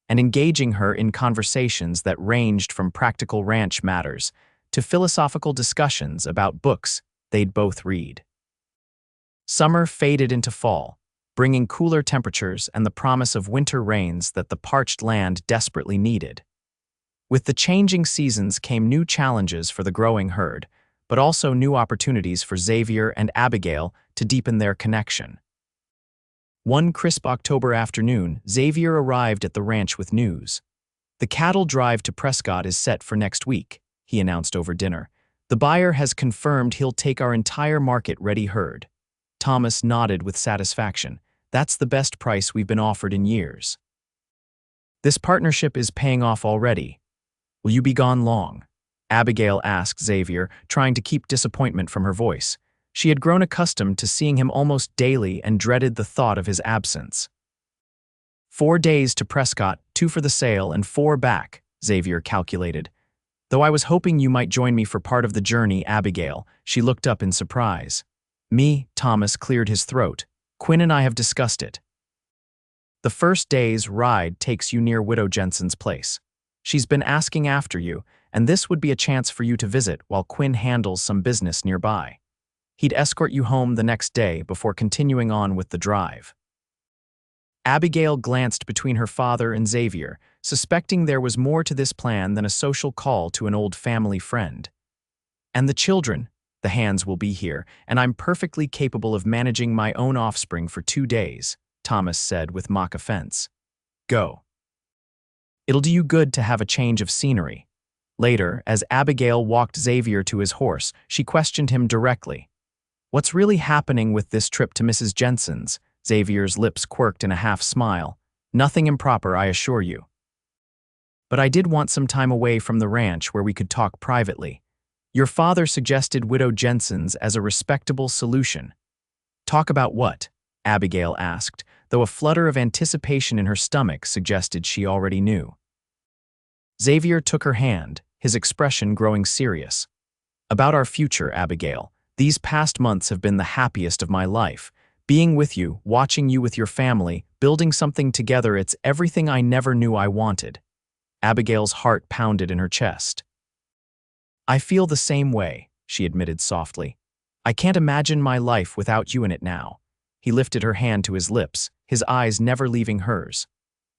and engaging her in conversations that ranged from practical ranch matters to philosophical discussions about books they'd both read. Summer faded into fall, bringing cooler temperatures and the promise of winter rains that the parched land desperately needed. With the changing seasons came new challenges for the growing herd, but also new opportunities for Xavier and Abigail to deepen their connection. One crisp October afternoon, Xavier arrived at the ranch with news. "The cattle drive to Prescott is set for next week," he announced over dinner. "The buyer has confirmed he'll take our entire market-ready herd." Thomas nodded with satisfaction. "That's the best price we've been offered in years." "This partnership is paying off already. Will you be gone long?" Abigail asked Xavier, trying to keep disappointment from her voice. She had grown accustomed to seeing him almost daily and dreaded the thought of his absence. 4 days to Prescott, 2 for the sale and 4 back, Xavier calculated. "Though I was hoping you might join me for part of the journey, Abigail." She looked up in surprise. "Me," Thomas cleared his throat. "Quinn and I have discussed it. The first day's ride takes you near Widow Jensen's place. She's been asking after you, and this would be a chance for you to visit while Quinn handles some business nearby. He'd escort you home the next day before continuing on with the drive." Abigail glanced between her father and Xavier, suspecting there was more to this plan than a social call to an old family friend. "And the children? The hands will be here, and I'm perfectly capable of managing my own offspring for 2 days, Thomas said with mock offense. "Go. It'll do you good to have a change of scenery." Later, as Abigail walked Xavier to his horse, she questioned him directly. "What's really happening with this trip to Mrs. Jensen's?" Xavier's lips quirked in a half-smile. "Nothing improper, I assure you. But I did want some time away from the ranch where we could talk privately. Your father suggested Widow Jensen's as a respectable solution." "Talk about what?" Abigail asked, though a flutter of anticipation in her stomach suggested she already knew. Xavier took her hand, his expression growing serious. "About our future, Abigail. These past months have been the happiest of my life. Being with you, watching you with your family, building something together, it's everything I never knew I wanted." Abigail's heart pounded in her chest. "I feel the same way," she admitted softly. "I can't imagine my life without you in it now." He lifted her hand to his lips, his eyes never leaving hers.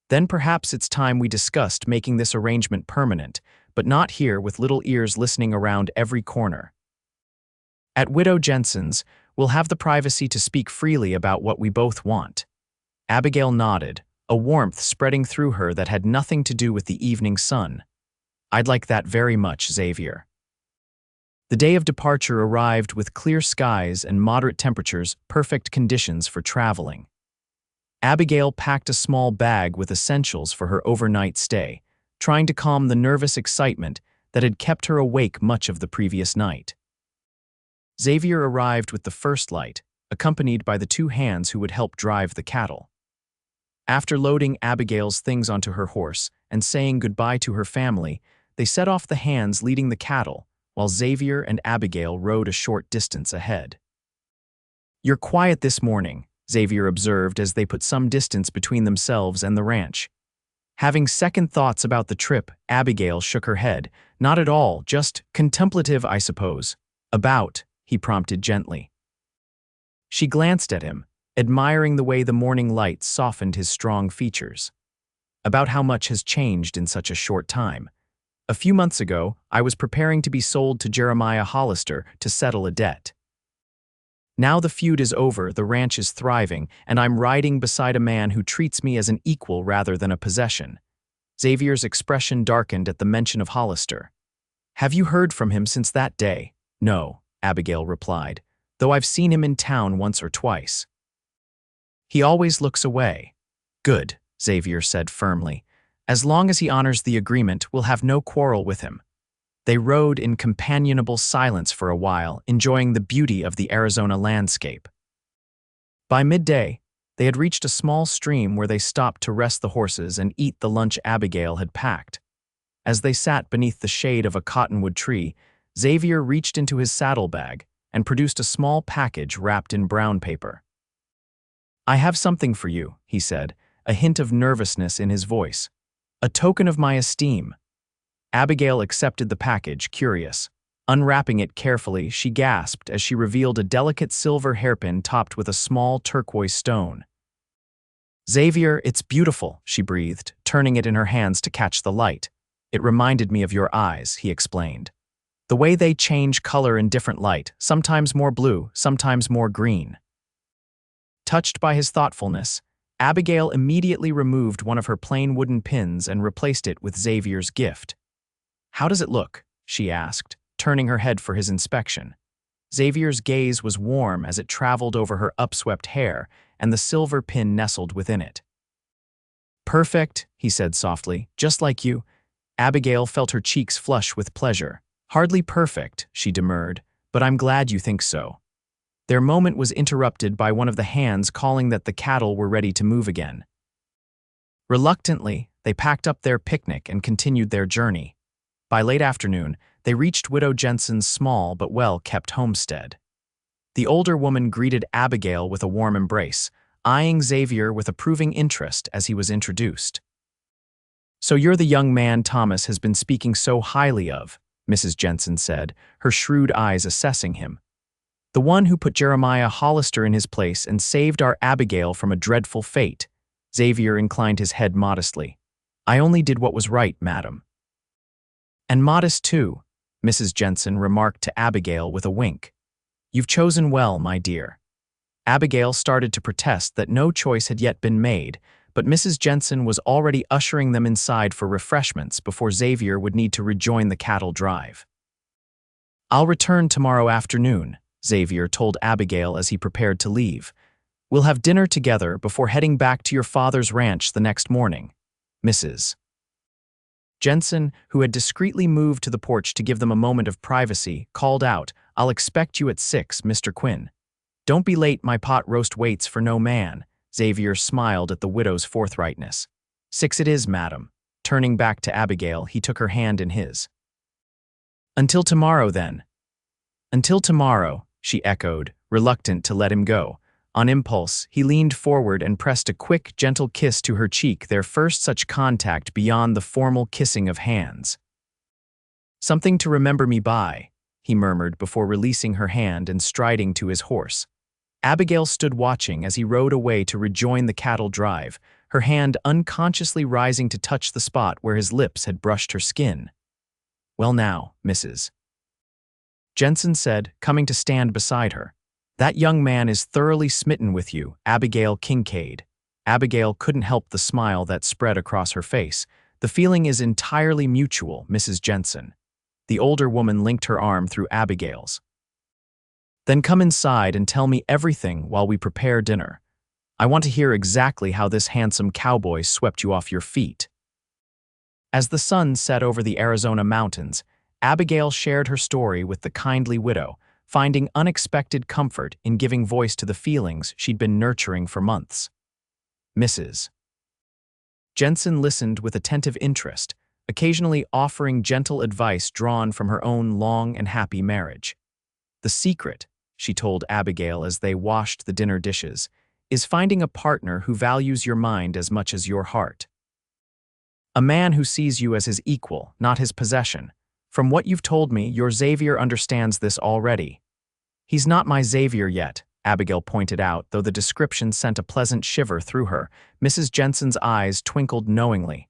"Then perhaps it's time we discussed making this arrangement permanent, but not here with little ears listening around every corner. At Widow Jensen's, we'll have the privacy to speak freely about what we both want." Abigail nodded, a warmth spreading through her that had nothing to do with the evening sun. "I'd like that very much, Xavier." The day of departure arrived with clear skies and moderate temperatures, perfect conditions for traveling. Abigail packed a small bag with essentials for her overnight stay, trying to calm the nervous excitement that had kept her awake much of the previous night. Xavier arrived with the first light, accompanied by the 2 hands who would help drive the cattle. After loading Abigail's things onto her horse and saying goodbye to her family, they set off the hands leading the cattle, while Xavier and Abigail rode a short distance ahead. "You're quiet this morning," Xavier observed as they put some distance between themselves and the ranch. Having second thoughts about the trip, Abigail shook her head. "Not at all, just contemplative, I suppose." "About," he prompted gently. She glanced at him, admiring the way the morning light softened his strong features. "About how much has changed in such a short time. A few months ago, I was preparing to be sold to Jeremiah Hollister to settle a debt. Now the feud is over, the ranch is thriving, and I'm riding beside a man who treats me as an equal rather than a possession." Xavier's expression darkened at the mention of Hollister. "Have you heard from him since that day?" "No," Abigail replied, "though I've seen him in town once or twice." "He always looks away." "Good," Xavier said firmly. "As long as he honors the agreement, we'll have no quarrel with him." They rode in companionable silence for a while, enjoying the beauty of the Arizona landscape. By midday, they had reached a small stream where they stopped to rest the horses and eat the lunch Abigail had packed. As they sat beneath the shade of a cottonwood tree, Xavier reached into his saddlebag and produced a small package wrapped in brown paper. "I have something for you," he said, a hint of nervousness in his voice. "A token of my esteem." Abigail accepted the package, curious. Unwrapping it carefully, she gasped as she revealed a delicate silver hairpin topped with a small turquoise stone. Xavier, it's beautiful, she breathed, turning it in her hands to catch the light. It reminded me of your eyes, he explained. The way they change color in different light, sometimes more blue, sometimes more green. Touched by his thoughtfulness, Abigail immediately removed one of her plain wooden pins and replaced it with Xavier's gift. How does it look? She asked, turning her head for his inspection. Xavier's gaze was warm as it traveled over her upswept hair, and the silver pin nestled within it. Perfect, he said softly, just like you. Abigail felt her cheeks flush with pleasure. Hardly perfect, she demurred, but I'm glad you think so. Their moment was interrupted by one of the hands calling that the cattle were ready to move again. Reluctantly, they packed up their picnic and continued their journey. By late afternoon, they reached Widow Jensen's small but well-kept homestead. The older woman greeted Abigail with a warm embrace, eyeing Xavier with approving interest as he was introduced. So you're the young man Thomas has been speaking so highly of, Mrs. Jensen said, her shrewd eyes assessing him. The one who put Jeremiah Hollister in his place and saved our Abigail from a dreadful fate. Xavier inclined his head modestly. I only did what was right, madam. And modest too, Mrs. Jensen remarked to Abigail with a wink. You've chosen well, my dear. Abigail started to protest that no choice had yet been made, but Mrs. Jensen was already ushering them inside for refreshments before Xavier would need to rejoin the cattle drive. I'll return tomorrow afternoon, Xavier told Abigail as he prepared to leave. We'll have dinner together before heading back to your father's ranch the next morning. Mrs. Jensen, who had discreetly moved to the porch to give them a moment of privacy, called out, I'll expect you at 6, Mr. Quinn. Don't be late, my pot roast waits for no man. Xavier smiled at the widow's forthrightness. 6 it is, madam. Turning back to Abigail, he took her hand in his. Until tomorrow, then. Until tomorrow, she echoed, reluctant to let him go. On impulse, he leaned forward and pressed a quick, gentle kiss to her cheek, their first such contact beyond the formal kissing of hands. Something to remember me by, he murmured before releasing her hand and striding to his horse. Abigail stood watching as he rode away to rejoin the cattle drive, her hand unconsciously rising to touch the spot where his lips had brushed her skin. Well now, Mrs. Jensen said, coming to stand beside her. That young man is thoroughly smitten with you, Abigail Kincaid. Abigail couldn't help the smile that spread across her face. The feeling is entirely mutual, Mrs. Jensen. The older woman linked her arm through Abigail's. Then come inside and tell me everything while we prepare dinner. I want to hear exactly how this handsome cowboy swept you off your feet. As the sun set over the Arizona mountains, Abigail shared her story with the kindly widow, finding unexpected comfort in giving voice to the feelings she'd been nurturing for months. Mrs. Jensen listened with attentive interest, occasionally offering gentle advice drawn from her own long and happy marriage. The secret, she told Abigail as they washed the dinner dishes, is finding a partner who values your mind as much as your heart. A man who sees you as his equal, not his possession. From what you've told me, your Xavier understands this already. He's not my Xavier yet, Abigail pointed out, though the description sent a pleasant shiver through her. Mrs. Jensen's eyes twinkled knowingly.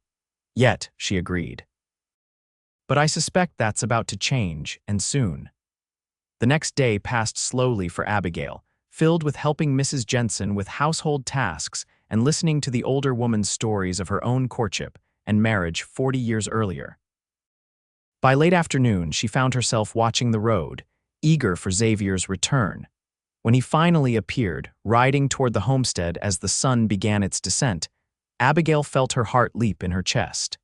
Yet, she agreed. But I suspect that's about to change, and soon. The next day passed slowly for Abigail, filled with helping Mrs. Jensen with household tasks and listening to the older woman's stories of her own courtship and marriage 40 years earlier. By late afternoon, she found herself watching the road, eager for Xavier's return. When he finally appeared, riding toward the homestead as the sun began its descent, Abigail felt her heart leap in her chest.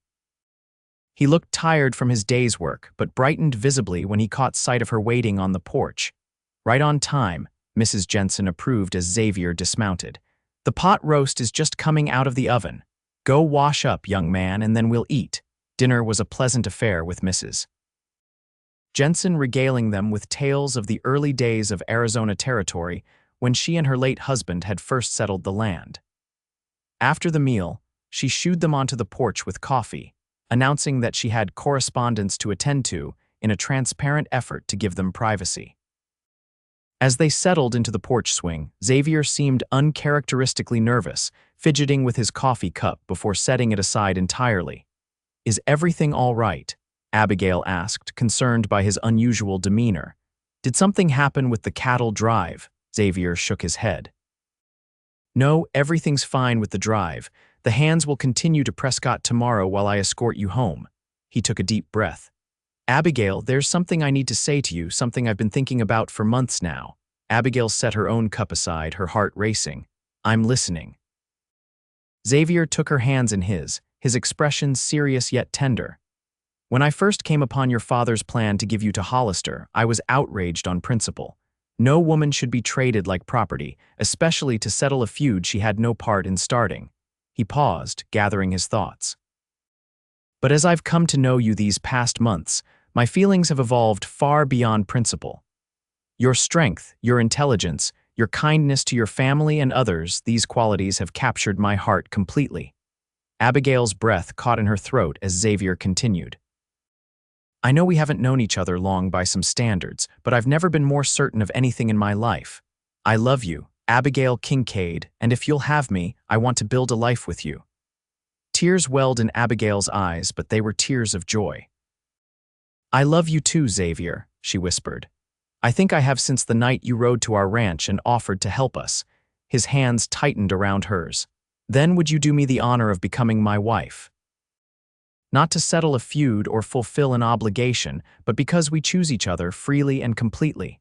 He looked tired from his day's work, but brightened visibly when he caught sight of her waiting on the porch. Right on time, Mrs. Jensen approved as Xavier dismounted. The pot roast is just coming out of the oven. Go wash up, young man, and then we'll eat. Dinner was a pleasant affair with Mrs. Jensen regaling them with tales of the early days of Arizona territory when she and her late husband had first settled the land. After the meal, she shooed them onto the porch with coffee, announcing that she had correspondence to attend to in a transparent effort to give them privacy. As they settled into the porch swing, Xavier seemed uncharacteristically nervous, fidgeting with his coffee cup before setting it aside entirely. "Is everything all right?" Abigail asked, concerned by his unusual demeanor. "Did something happen with the cattle drive?" Xavier shook his head. "No, everything's fine with the drive. The hands will continue to Prescott tomorrow while I escort you home." He took a deep breath. "Abigail, there's something I need to say to you, something I've been thinking about for months now." Abigail set her own cup aside, her heart racing. "I'm listening." Xavier took her hands in his expression serious yet tender. "When I first came upon your father's plan to give you to Hollister, I was outraged on principle. No woman should be traded like property, especially to settle a feud she had no part in starting." He paused, gathering his thoughts. "But as I've come to know you these past months, my feelings have evolved far beyond principle. Your strength, your intelligence, your kindness to your family and others, these qualities have captured my heart completely." Abigail's breath caught in her throat as Xavier continued. "I know we haven't known each other long by some standards, but I've never been more certain of anything in my life. I love you, Abigail Kincaid, and if you'll have me, I want to build a life with you." Tears welled in Abigail's eyes, but they were tears of joy. "I love you too, Xavier," she whispered. "I think I have since the night you rode to our ranch and offered to help us." His hands tightened around hers. "Then would you do me the honor of becoming my wife? Not to settle a feud or fulfill an obligation, but because we choose each other freely and completely."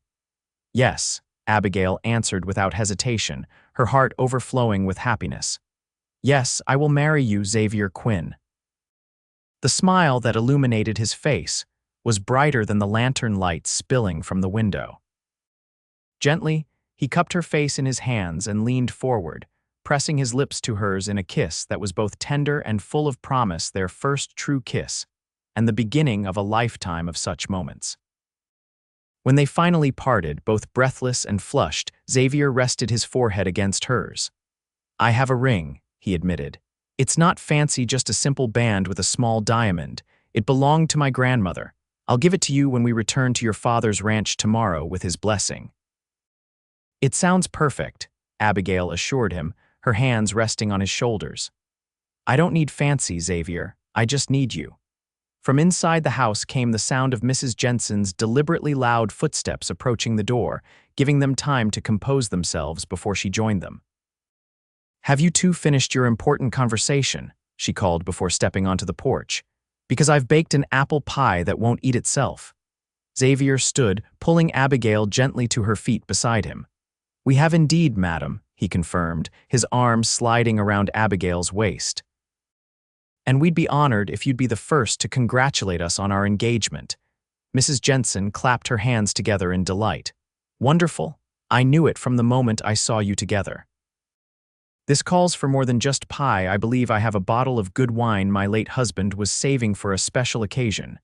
"Yes," Abigail answered without hesitation, her heart overflowing with happiness. "Yes, I will marry you, Xavier Quinn." The smile that illuminated his face was brighter than the lantern light spilling from the window. Gently, he cupped her face in his hands and leaned forward, pressing his lips to hers in a kiss that was both tender and full of promise, their first true kiss, and the beginning of a lifetime of such moments. When they finally parted, both breathless and flushed, Xavier rested his forehead against hers. "I have a ring," he admitted. "It's not fancy, just a simple band with a small diamond. It belonged to my grandmother. I'll give it to you when we return to your father's ranch tomorrow with his blessing." "It sounds perfect," Abigail assured him, her hands resting on his shoulders. "I don't need fancy, Xavier. I just need you." From inside the house came the sound of Mrs. Jensen's deliberately loud footsteps approaching the door, giving them time to compose themselves before she joined them. "Have you two finished your important conversation?" she called before stepping onto the porch. "Because I've baked an apple pie that won't eat itself." Xavier stood, pulling Abigail gently to her feet beside him. "We have indeed, madam," he confirmed, his arm sliding around Abigail's waist. "And we'd be honored if you'd be the first to congratulate us on our engagement." Mrs. Jensen clapped her hands together in delight. "Wonderful. I knew it from the moment I saw you together." "This calls for more than just pie. I believe I have a bottle of good wine my late husband was saving for a special occasion."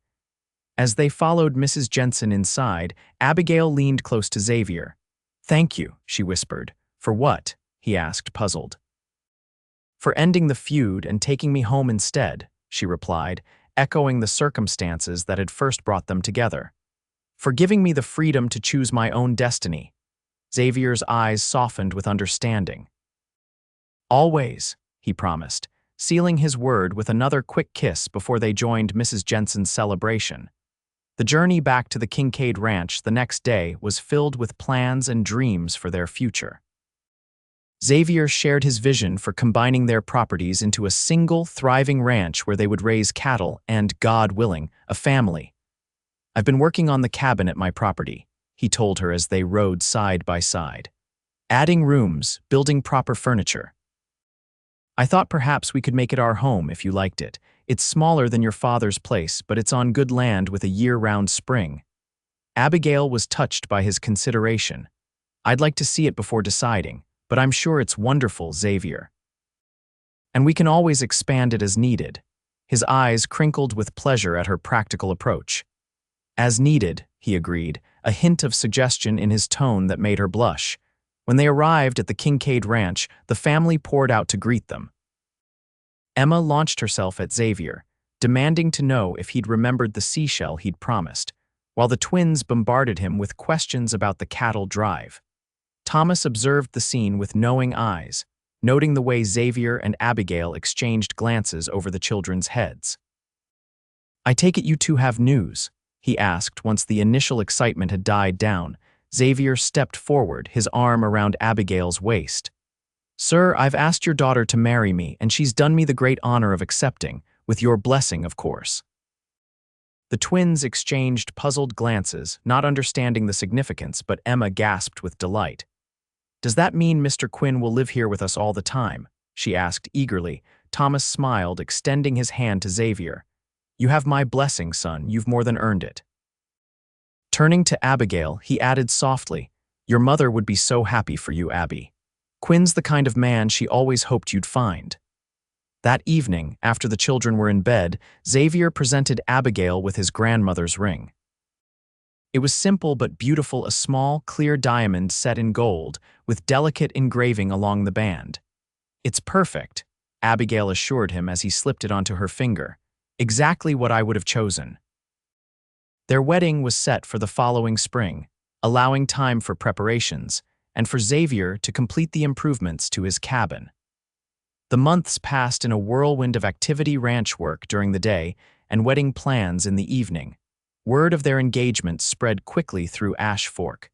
As they followed Mrs. Jensen inside, Abigail leaned close to Xavier. "Thank you," she whispered. "For what?" he asked, puzzled. "For ending the feud and taking me home instead," she replied, echoing the circumstances that had first brought them together. "For giving me the freedom to choose my own destiny." Xavier's eyes softened with understanding. "Always," he promised, sealing his word with another quick kiss before they joined Mrs. Jensen's celebration. The journey back to the Kincaid Ranch the next day was filled with plans and dreams for their future. Xavier shared his vision for combining their properties into a single, thriving ranch where they would raise cattle and, God willing, a family. "I've been working on the cabin at my property," he told her as they rode side by side. "Adding rooms, building proper furniture. I thought perhaps we could make it our home if you liked it. It's smaller than your father's place, but it's on good land with a year-round spring." Abigail was touched by his consideration. "I'd like to see it before deciding, but I'm sure it's wonderful, Xavier. And we can always expand it as needed." His eyes crinkled with pleasure at her practical approach. "As needed," he agreed, a hint of suggestion in his tone that made her blush. When they arrived at the Kincaid Ranch, the family poured out to greet them. Emma launched herself at Xavier, demanding to know if he'd remembered the seashell he'd promised. while the twins bombarded him with questions about the cattle drive. Thomas observed the scene with knowing eyes, noting the way Xavier and Abigail exchanged glances over the children's heads. "I take it you two have news?" he asked once the initial excitement had died down. Xavier stepped forward, his arm around Abigail's waist. "Sir, I've asked your daughter to marry me, and she's done me the great honor of accepting, with your blessing, of course." The twins exchanged puzzled glances, not understanding the significance, but Emma gasped with delight. "Does that mean Mr. Quinn will live here with us all the time?" she asked eagerly. Thomas smiled, extending his hand to Xavier. "You have my blessing, son. You've more than earned it." Turning to Abigail, he added softly, "Your mother would be so happy for you, Abby. Quinn's the kind of man she always hoped you'd find." That evening, after the children were in bed, Xavier presented Abigail with his grandmother's ring. It was simple but beautiful, a small, clear diamond set in gold, with delicate engraving along the band. "It's perfect," Abigail assured him as he slipped it onto her finger. "Exactly what I would have chosen." Their wedding was set for the following spring, allowing time for preparations, and for Xavier to complete the improvements to his cabin. The months passed in a whirlwind of activity, ranch work during the day, and wedding plans in the evening. Word of their engagement spread quickly through Ash Fork.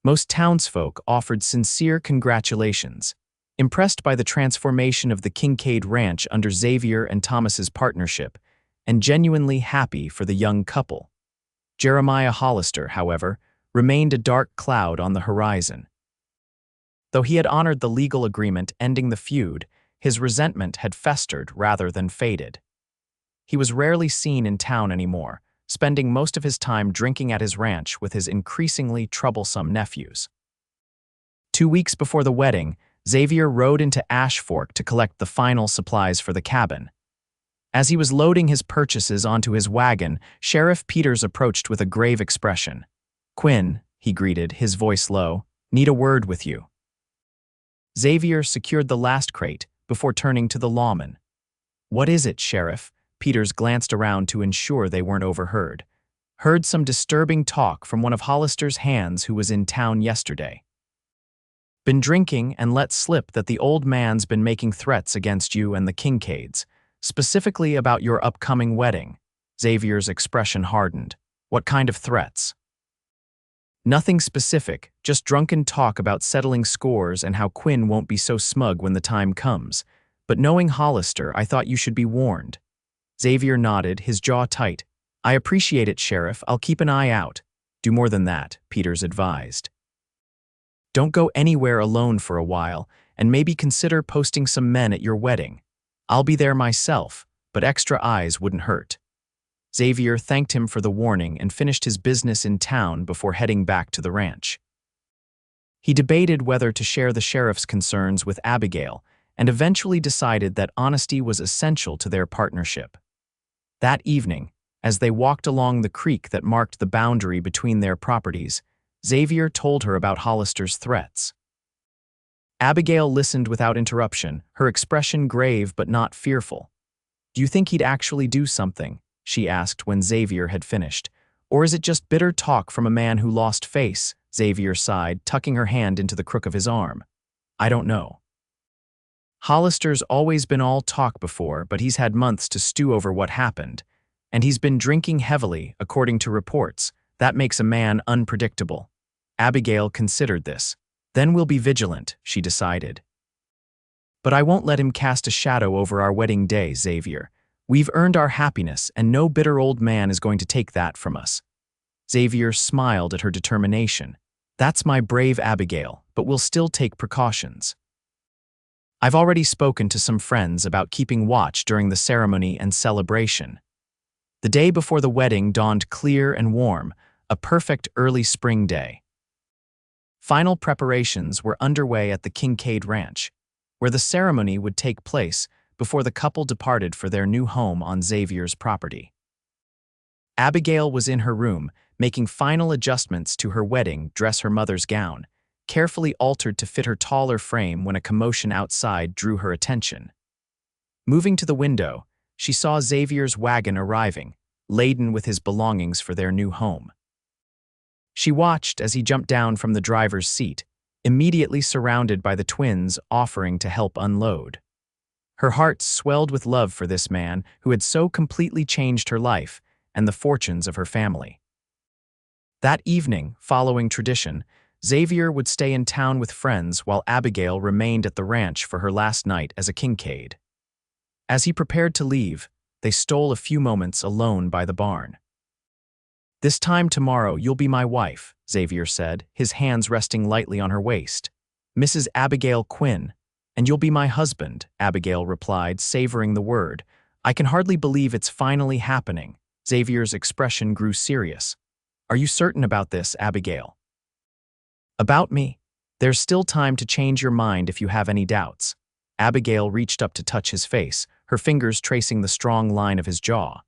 Most townsfolk offered sincere congratulations, impressed by the transformation of the Kincaid Ranch under Xavier and Thomas's partnership, and genuinely happy for the young couple. Jeremiah Hollister, however, remained a dark cloud on the horizon. Though he had honored the legal agreement ending the feud, his resentment had festered rather than faded. He was rarely seen in town anymore, spending most of his time drinking at his ranch with his increasingly troublesome nephews. 2 weeks before the wedding, Xavier rode into Ash Fork to collect the final supplies for the cabin. As he was loading his purchases onto his wagon, Sheriff Peters approached with a grave expression. "Quinn," he greeted, his voice low, "need a word with you." Xavier secured the last crate before turning to the lawman. "What is it, Sheriff?" Peters glanced around to ensure they weren't overheard. "Heard some disturbing talk from one of Hollister's hands who was in town yesterday. Been drinking and let slip that the old man's been making threats against you and the Kincaids, specifically about your upcoming wedding." Xavier's expression hardened. "What kind of threats?" "Nothing specific, just drunken talk about settling scores and how Quinn won't be so smug when the time comes. But knowing Hollister, I thought you should be warned." Xavier nodded, his jaw tight. "I appreciate it, Sheriff. I'll keep an eye out." "Do more than that," Peters advised. "Don't go anywhere alone for a while, and maybe consider posting some men at your wedding. I'll be there myself, but extra eyes wouldn't hurt." Xavier thanked him for the warning and finished his business in town before heading back to the ranch. He debated whether to share the sheriff's concerns with Abigail and eventually decided that honesty was essential to their partnership. That evening, as they walked along the creek that marked the boundary between their properties, Xavier told her about Hollister's threats. Abigail listened without interruption, her expression grave but not fearful. "Do you think he'd actually do something?" she asked when Xavier had finished. "Or is it just bitter talk from a man who lost face?" Xavier sighed, tucking her hand into the crook of his arm. "I don't know. Hollister's always been all talk before, but he's had months to stew over what happened. And he's been drinking heavily, according to reports. That makes a man unpredictable." Abigail considered this. "Then we'll be vigilant," she decided. "But I won't let him cast a shadow over our wedding day, Xavier. We've earned our happiness, and no bitter old man is going to take that from us." Xavier smiled at her determination. "That's my brave Abigail, but we'll still take precautions. I've already spoken to some friends about keeping watch during the ceremony and celebration." The day before the wedding dawned clear and warm, a perfect early spring day. Final preparations were underway at the Kincaid Ranch, where the ceremony would take place before the couple departed for their new home on Xavier's property. Abigail was in her room, making final adjustments to her wedding dress, her mother's gown, carefully altered to fit her taller frame when a commotion outside drew her attention. Moving to the window, she saw Xavier's wagon arriving, laden with his belongings for their new home. She watched as he jumped down from the driver's seat, immediately surrounded by the twins offering to help unload. Her heart swelled with love for this man who had so completely changed her life and the fortunes of her family. That evening, following tradition, Xavier would stay in town with friends while Abigail remained at the ranch for her last night as a Kincaid. As he prepared to leave, they stole a few moments alone by the barn. "This time tomorrow you'll be my wife," Xavier said, his hands resting lightly on her waist. "Mrs. Abigail Quinn, and you'll be my husband," Abigail replied, savoring the word. "I can hardly believe it's finally happening." Xavier's expression grew serious. "Are you certain about this, Abigail?" "About me? There's still time to change your mind if you have any doubts." Abigail reached up to touch his face, her fingers tracing the strong line of his jaw.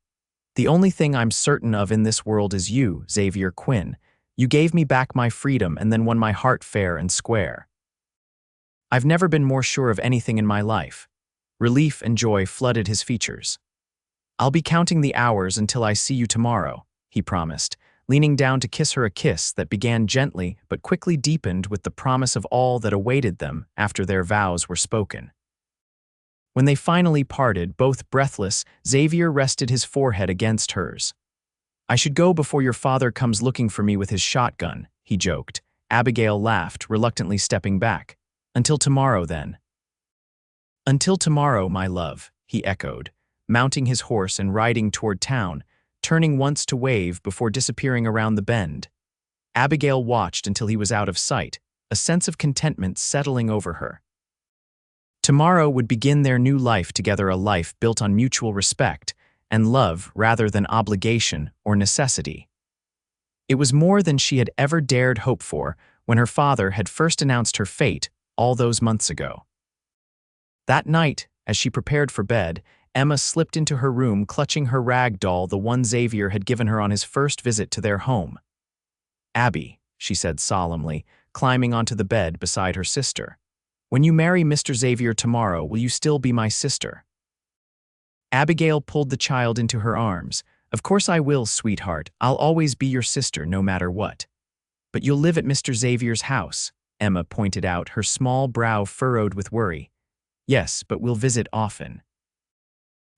"The only thing I'm certain of in this world is you, Xavier Quinn. You gave me back my freedom and then won my heart fair and square. I've never been more sure of anything in my life." Relief and joy flooded his features. "I'll be counting the hours until I see you tomorrow," he promised, leaning down to kiss her a kiss that began gently but quickly deepened with the promise of all that awaited them after their vows were spoken. When they finally parted, both breathless, Xavier rested his forehead against hers. "I should go before your father comes looking for me with his shotgun," he joked. Abigail laughed, reluctantly stepping back. "Until tomorrow, then." "Until tomorrow, my love," he echoed, mounting his horse and riding toward town, turning once to wave before disappearing around the bend. Abigail watched until he was out of sight, a sense of contentment settling over her. Tomorrow would begin their new life together, a life built on mutual respect and love rather than obligation or necessity. It was more than she had ever dared hope for when her father had first announced her fate all those months ago. That night, as she prepared for bed, Emma slipped into her room clutching her rag doll, the one Xavier had given her on his first visit to their home. "Abby," she said solemnly, climbing onto the bed beside her sister, "when you marry Mr. Xavier tomorrow, will you still be my sister?" Abigail pulled the child into her arms. "Of course I will, sweetheart. I'll always be your sister no matter what." "But you'll live at Mr. Xavier's house," Emma pointed out, her small brow furrowed with worry. "Yes, but we'll visit often.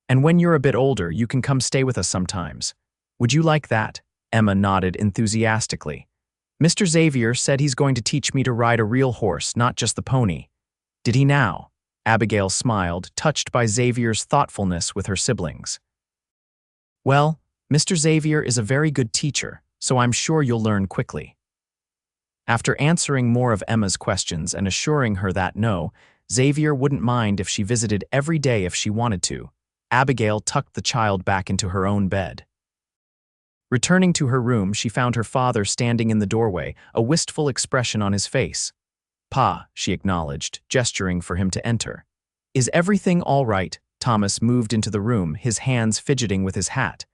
And when you're a bit older, you can come stay with us sometimes. Would you like that?" Emma nodded enthusiastically. "Mr. Xavier said he's going to teach me to ride a real horse, not just the pony." "Did he now?" Abigail smiled, touched by Xavier's thoughtfulness with her siblings. "Well, Mr. Xavier is a very good teacher, so I'm sure you'll learn quickly." After answering more of Emma's questions and assuring her that no, Xavier wouldn't mind if she visited every day if she wanted to, Abigail tucked the child back into her own bed. Returning to her room, she found her father standing in the doorway, a wistful expression on his face. "Pa," she acknowledged, gesturing for him to enter. "Is everything all right?" Thomas moved into the room, his hands fidgeting with his hat.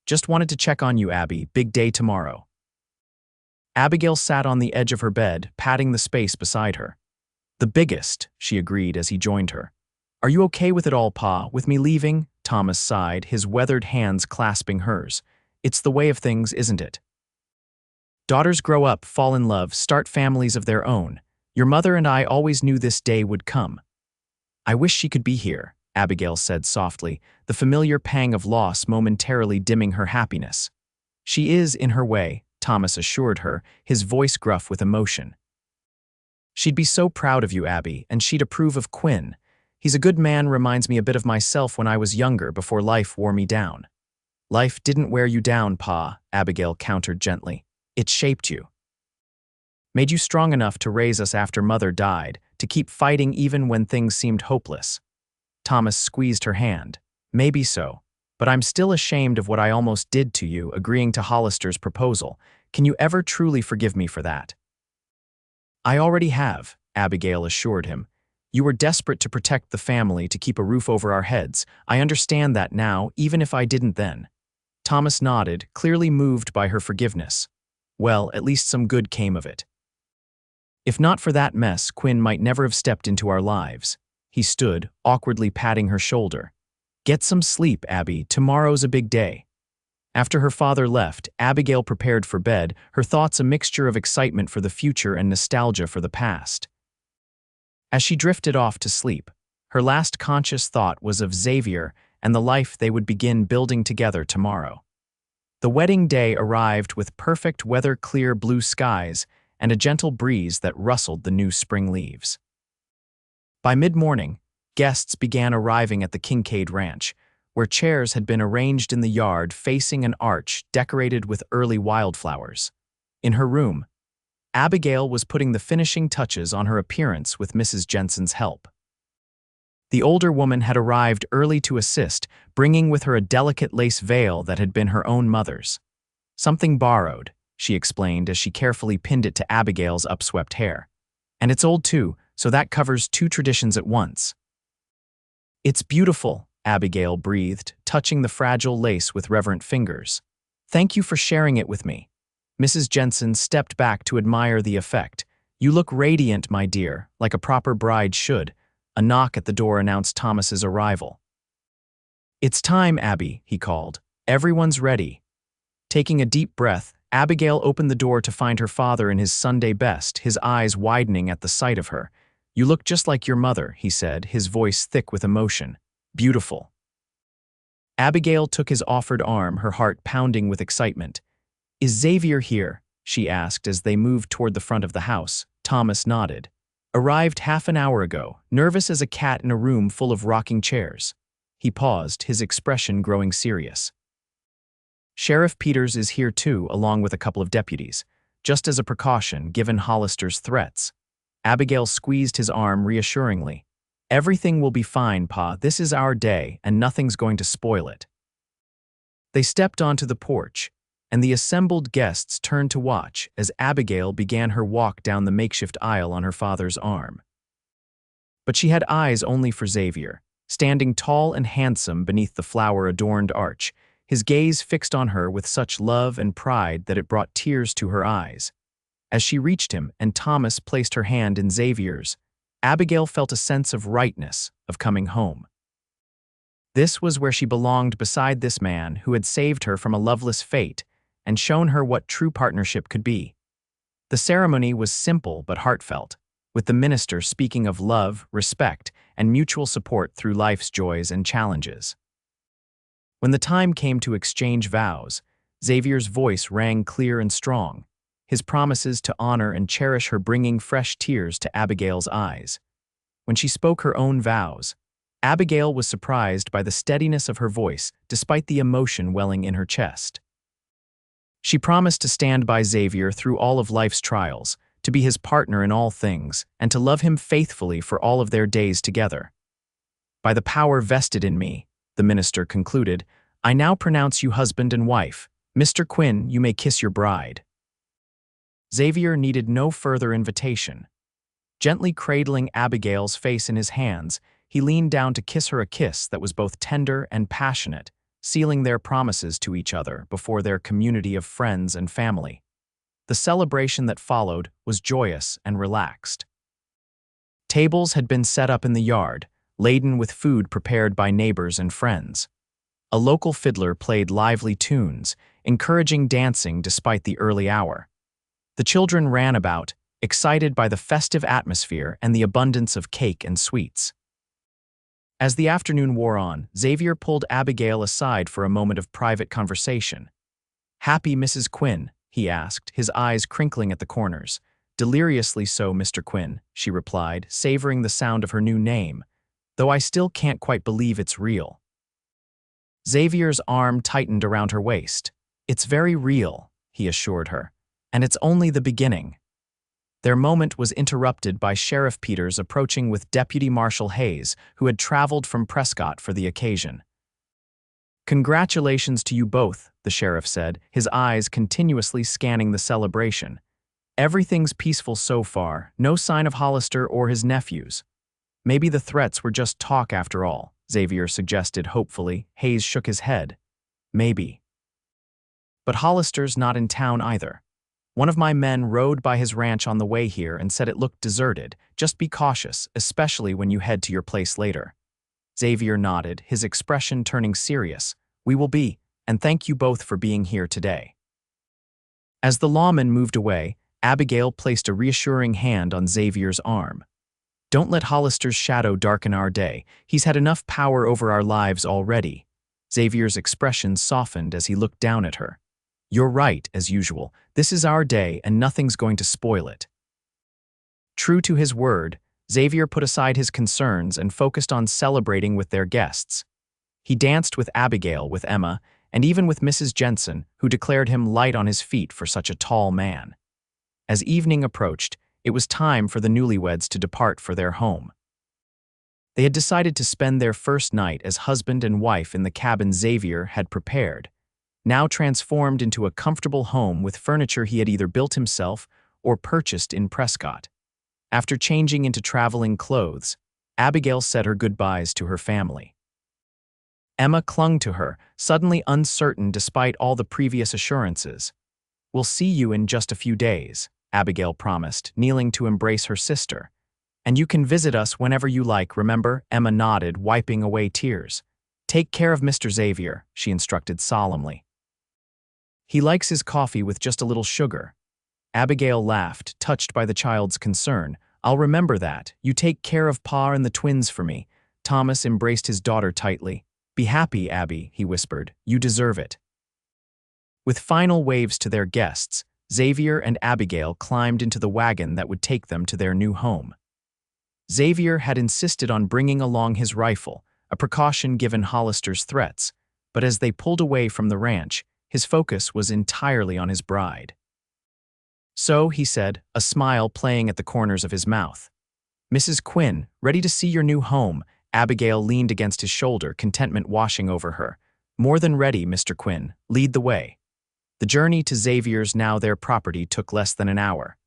"Just wanted to check on you, Abby. Big day tomorrow." Abigail sat on the edge of her bed, patting the space beside her. "The biggest," she agreed as he joined her. "Are you okay with it all, Pa, with me leaving?" Thomas sighed, his weathered hands clasping hers. "It's the way of things, isn't it? Daughters grow up, fall in love, start families of their own. Your mother and I always knew this day would come." "I wish she could be here," Abigail said softly, the familiar pang of loss momentarily dimming her happiness. "She is, in her way," Thomas assured her, his voice gruff with emotion. "She'd be so proud of you, Abby, and she'd approve of Quinn. He's a good man, reminds me a bit of myself when I was younger before life wore me down." "Life didn't wear you down, Pa," Abigail countered gently. "It shaped you. Made you strong enough to raise us after Mother died, to keep fighting even when things seemed hopeless." Thomas squeezed her hand. "Maybe so, but I'm still ashamed of what I almost did to you, agreeing to Hollister's proposal. Can you ever truly forgive me for that?" "I already have," Abigail assured him. "You were desperate to protect the family, to keep a roof over our heads. I understand that now, even if I didn't then." Thomas nodded, clearly moved by her forgiveness. "Well, at least some good came of it. If not for that mess, Quinn might never have stepped into our lives." He stood, awkwardly patting her shoulder. "Get some sleep, Abby. Tomorrow's a big day." After her father left, Abigail prepared for bed, her thoughts a mixture of excitement for the future and nostalgia for the past. As she drifted off to sleep, her last conscious thought was of Xavier and the life they would begin building together tomorrow. The wedding day arrived with perfect weather-clear blue skies and a gentle breeze that rustled the new spring leaves. By mid-morning, guests began arriving at the Kincaid Ranch, where chairs had been arranged in the yard facing an arch decorated with early wildflowers. In her room, Abigail was putting the finishing touches on her appearance with Mrs. Jensen's help. The older woman had arrived early to assist, bringing with her a delicate lace veil that had been her own mother's. "Something borrowed," she explained as she carefully pinned it to Abigail's upswept hair. "And it's old too, so that covers two traditions at once." "It's beautiful," Abigail breathed, touching the fragile lace with reverent fingers. "Thank you for sharing it with me." Mrs. Jensen stepped back to admire the effect. "You look radiant, my dear, like a proper bride should." A knock at the door announced Thomas's arrival. "It's time, Abby," he called. "Everyone's ready." Taking a deep breath, Abigail opened the door to find her father in his Sunday best, his eyes widening at the sight of her. "You look just like your mother," he said, his voice thick with emotion. "Beautiful." Abigail took his offered arm, her heart pounding with excitement. "Is Xavier here?" she asked as they moved toward the front of the house. Thomas nodded. "Arrived half an hour ago, nervous as a cat in a room full of rocking chairs." He paused, his expression growing serious. "Sheriff Peters is here too, along with a couple of deputies, just as a precaution given Hollister's threats." Abigail squeezed his arm reassuringly. "Everything will be fine, Pa. This is our day, and nothing's going to spoil it." They stepped onto the porch, and the assembled guests turned to watch as Abigail began her walk down the makeshift aisle on her father's arm. But she had eyes only for Xavier, standing tall and handsome beneath the flower-adorned arch, his gaze fixed on her with such love and pride that it brought tears to her eyes. As she reached him and Thomas placed her hand in Xavier's, Abigail felt a sense of rightness, of coming home. This was where she belonged beside this man who had saved her from a loveless fate and shown her what true partnership could be. The ceremony was simple but heartfelt, with the minister speaking of love, respect, and mutual support through life's joys and challenges. When the time came to exchange vows, Xavier's voice rang clear and strong, his promises to honor and cherish her bringing fresh tears to Abigail's eyes. When she spoke her own vows, Abigail was surprised by the steadiness of her voice despite the emotion welling in her chest. She promised to stand by Xavier through all of life's trials, to be his partner in all things, and to love him faithfully for all of their days together. "By the power vested in me," the minister concluded, "I now pronounce you husband and wife. Mr. Quinn, you may kiss your bride." Xavier needed no further invitation. Gently cradling Abigail's face in his hands, he leaned down to kiss her a kiss that was both tender and passionate, sealing their promises to each other before their community of friends and family. The celebration that followed was joyous and relaxed. Tables had been set up in the yard, laden with food prepared by neighbors and friends. A local fiddler played lively tunes, encouraging dancing despite the early hour. The children ran about, excited by the festive atmosphere and the abundance of cake and sweets. As the afternoon wore on, Xavier pulled Abigail aside for a moment of private conversation. "Happy Mrs. Quinn?" he asked, his eyes crinkling at the corners. "Deliriously so, Mr. Quinn," she replied, savoring the sound of her new name, "though I still can't quite believe it's real." Xavier's arm tightened around her waist. "It's very real," he assured her, "and it's only the beginning." Their moment was interrupted by Sheriff Peters approaching with Deputy Marshal Hayes, who had traveled from Prescott for the occasion. "Congratulations to you both," the sheriff said, his eyes continuously scanning the celebration. "Everything's peaceful so far, no sign of Hollister or his nephews." "Maybe the threats were just talk after all," Xavier suggested hopefully. Hayes shook his head. "Maybe. But Hollister's not in town either. One of my men rode by his ranch on the way here and said it looked deserted. Just be cautious, especially when you head to your place later." Xavier nodded, his expression turning serious. "We will be," and thank you both for being here today." As the lawman moved away, Abigail placed a reassuring hand on Xavier's arm. "Don't let Hollister's shadow darken our day. He's had enough power over our lives already." Xavier's expression softened as he looked down at her. "You're right, as usual. This is our day, and nothing's going to spoil it." True to his word, Xavier put aside his concerns and focused on celebrating with their guests. He danced with Abigail, with Emma, and even with Mrs. Jensen, who declared him light on his feet for such a tall man. As evening approached, it was time for the newlyweds to depart for their home. They had decided to spend their first night as husband and wife in the cabin Xavier had prepared, now transformed into a comfortable home with furniture he had either built himself or purchased in Prescott. After changing into traveling clothes, Abigail said her goodbyes to her family. Emma clung to her, suddenly uncertain despite all the previous assurances. "We'll see you in just a few days," Abigail promised, kneeling to embrace her sister. "And you can visit us whenever you like, remember?" Emma nodded, wiping away tears. "Take care of Mr. Xavier," she instructed solemnly. "He likes his coffee with just a little sugar." Abigail laughed, touched by the child's concern. "I'll remember that. You take care of Pa and the twins for me." Thomas embraced his daughter tightly. "Be happy, Abby," he whispered. "You deserve it." With final waves to their guests, Xavier and Abigail climbed into the wagon that would take them to their new home. Xavier had insisted on bringing along his rifle, a precaution given Hollister's threats, but as they pulled away from the ranch, his focus was entirely on his bride. "So," he said, a smile playing at the corners of his mouth. "Mrs. Quinn, ready to see your new home?" Abigail leaned against his shoulder, contentment washing over her. "More than ready, Mr. Quinn. Lead the way." The journey to Xavier's now their property took less than an hour.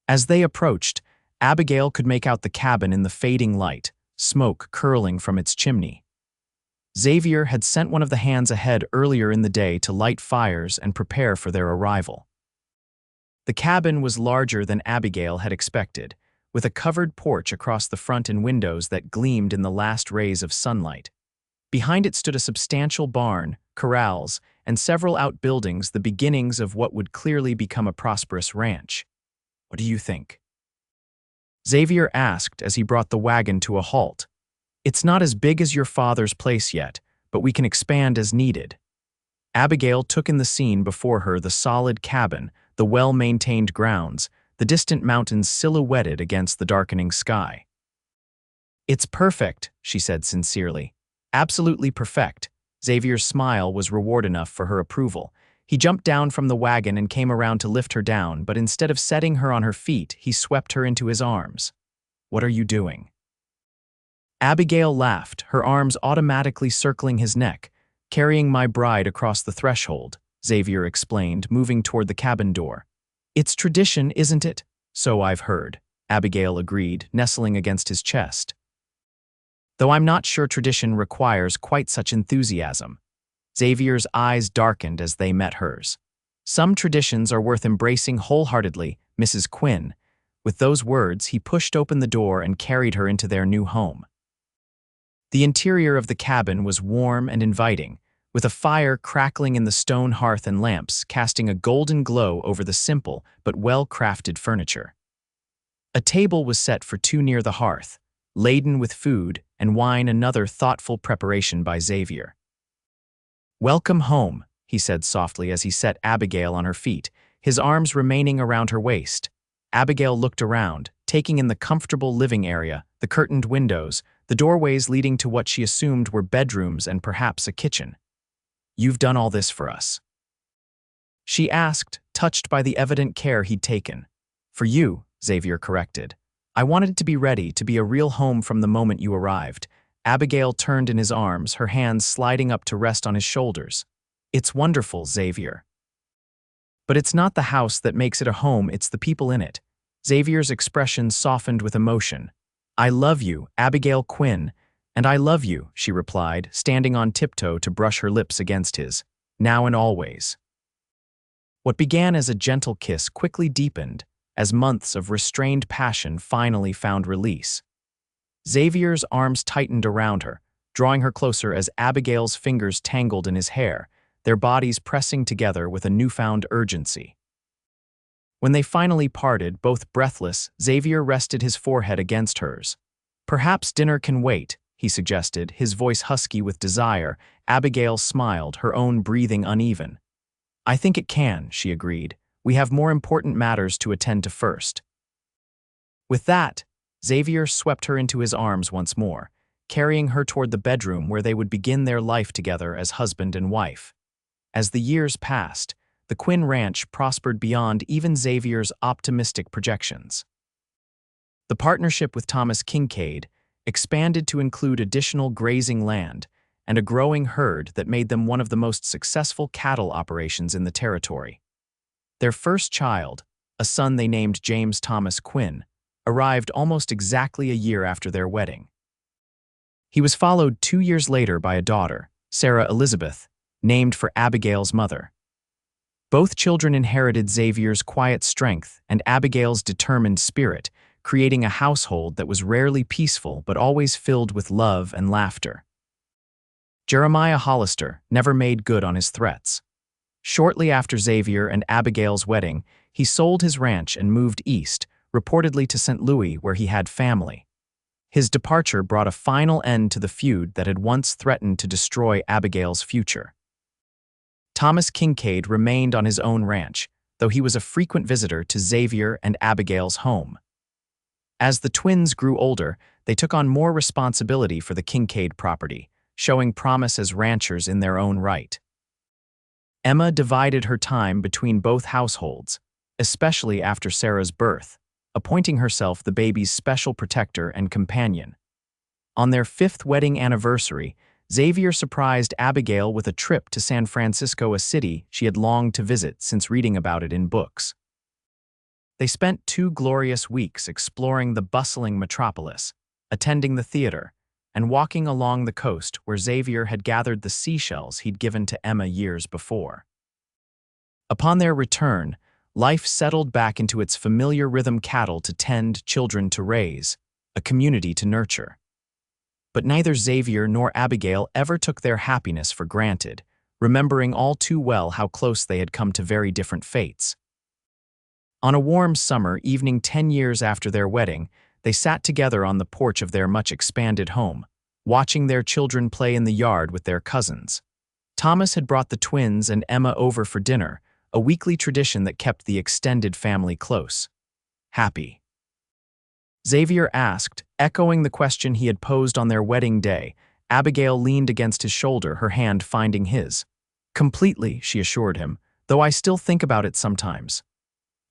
As they approached, Abigail could make out the cabin in the fading light, smoke curling from its chimney. Xavier had sent one of the hands ahead earlier in the day to light fires and prepare for their arrival. The cabin was larger than Abigail had expected, with a covered porch across the front and windows that gleamed in the last rays of sunlight. Behind it stood a substantial barn, corrals, and several outbuildings, the beginnings of what would clearly become a prosperous ranch. "What do you think?" Xavier asked as he brought the wagon to a halt. "It's not as big as your father's place yet, but we can expand as needed." Abigail took in the scene before her, the solid cabin, the well-maintained grounds, the distant mountains silhouetted against the darkening sky. "It's perfect," she said sincerely. "Absolutely perfect." Xavier's smile was reward enough for her approval. He jumped down from the wagon and came around to lift her down, but instead of setting her on her feet, he swept her into his arms. "What are you doing?" Abigail laughed, her arms automatically circling his neck. "Carrying my bride across the threshold," Xavier explained, moving toward the cabin door. "It's tradition, isn't it?" "So I've heard," Abigail agreed, nestling against his chest. "Though I'm not sure tradition requires quite such enthusiasm." Xavier's eyes darkened as they met hers. "Some traditions are worth embracing wholeheartedly, Mrs. Quinn." With those words, he pushed open the door and carried her into their new home. The interior of the cabin was warm and inviting, with a fire crackling in the stone hearth and lamps casting a golden glow over the simple but well-crafted furniture. A table was set for two near the hearth, laden with food and wine, another thoughtful preparation by Xavier. "Welcome home," he said softly as he set Abigail on her feet, his arms remaining around her waist. Abigail looked around, taking in the comfortable living area, the curtained windows, the doorways leading to what she assumed were bedrooms and perhaps a kitchen. "You've done all this for us?" she asked, touched by the evident care he'd taken. "For you," Xavier corrected. "I wanted it to be ready, to be a real home from the moment you arrived." Abigail turned in his arms, her hands sliding up to rest on his shoulders. "It's wonderful, Xavier. But it's not the house that makes it a home, it's the people in it." Xavier's expression softened with emotion. "I love you, Abigail Quinn, and I love you," she replied, standing on tiptoe to brush her lips against his. "Now and always." What began as a gentle kiss quickly deepened, as months of restrained passion finally found release. Xavier's arms tightened around her, drawing her closer as Abigail's fingers tangled in his hair, their bodies pressing together with a newfound urgency. When they finally parted, both breathless, Xavier rested his forehead against hers. "Perhaps dinner can wait," he suggested, his voice husky with desire. Abigail smiled, her own breathing uneven. "I think it can," she agreed. "We have more important matters to attend to first." With that, Xavier swept her into his arms once more, carrying her toward the bedroom where they would begin their life together as husband and wife. As the years passed, the Quinn Ranch prospered beyond even Xavier's optimistic projections. The partnership with Thomas Kincaid expanded to include additional grazing land and a growing herd that made them one of the most successful cattle operations in the territory. Their first child, a son they named James Thomas Quinn, arrived almost exactly a year after their wedding. He was followed 2 years later by a daughter, Sarah Elizabeth, named for Abigail's mother. Both children inherited Xavier's quiet strength and Abigail's determined spirit, creating a household that was rarely peaceful but always filled with love and laughter. Jeremiah Hollister never made good on his threats. Shortly after Xavier and Abigail's wedding, he sold his ranch and moved east, reportedly to St. Louis, where he had family. His departure brought a final end to the feud that had once threatened to destroy Abigail's future. Thomas Kincaid remained on his own ranch, though he was a frequent visitor to Xavier and Abigail's home. As the twins grew older, they took on more responsibility for the Kincaid property, showing promise as ranchers in their own right. Emma divided her time between both households, especially after Sarah's birth, appointing herself the baby's special protector and companion. On their 5th wedding anniversary, Xavier surprised Abigail with a trip to San Francisco, a city she had longed to visit since reading about it in books. They spent 2 glorious weeks exploring the bustling metropolis, attending the theater, and walking along the coast where Xavier had gathered the seashells he'd given to Emma years before. Upon their return, life settled back into its familiar rhythm: cattle to tend, children to raise, a community to nurture. But neither Xavier nor Abigail ever took their happiness for granted, remembering all too well how close they had come to very different fates. On a warm summer evening 10 years after their wedding, they sat together on the porch of their much-expanded home, watching their children play in the yard with their cousins. Thomas had brought the twins and Emma over for dinner, a weekly tradition that kept the extended family close. "Happy?" Xavier asked, echoing the question he had posed on their wedding day. Abigail leaned against his shoulder, her hand finding his. "Completely," she assured him, "though I still think about it sometimes."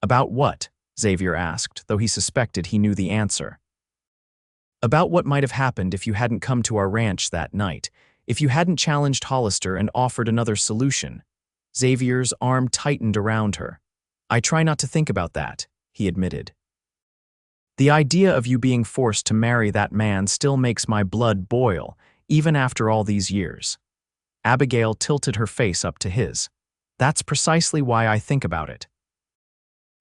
"About what?" Xavier asked, though he suspected he knew the answer. "About what might have happened if you hadn't come to our ranch that night, if you hadn't challenged Hollister and offered another solution." Xavier's arm tightened around her. "I try not to think about that," he admitted. "The idea of you being forced to marry that man still makes my blood boil, even after all these years." Abigail tilted her face up to his. "That's precisely why I think about it.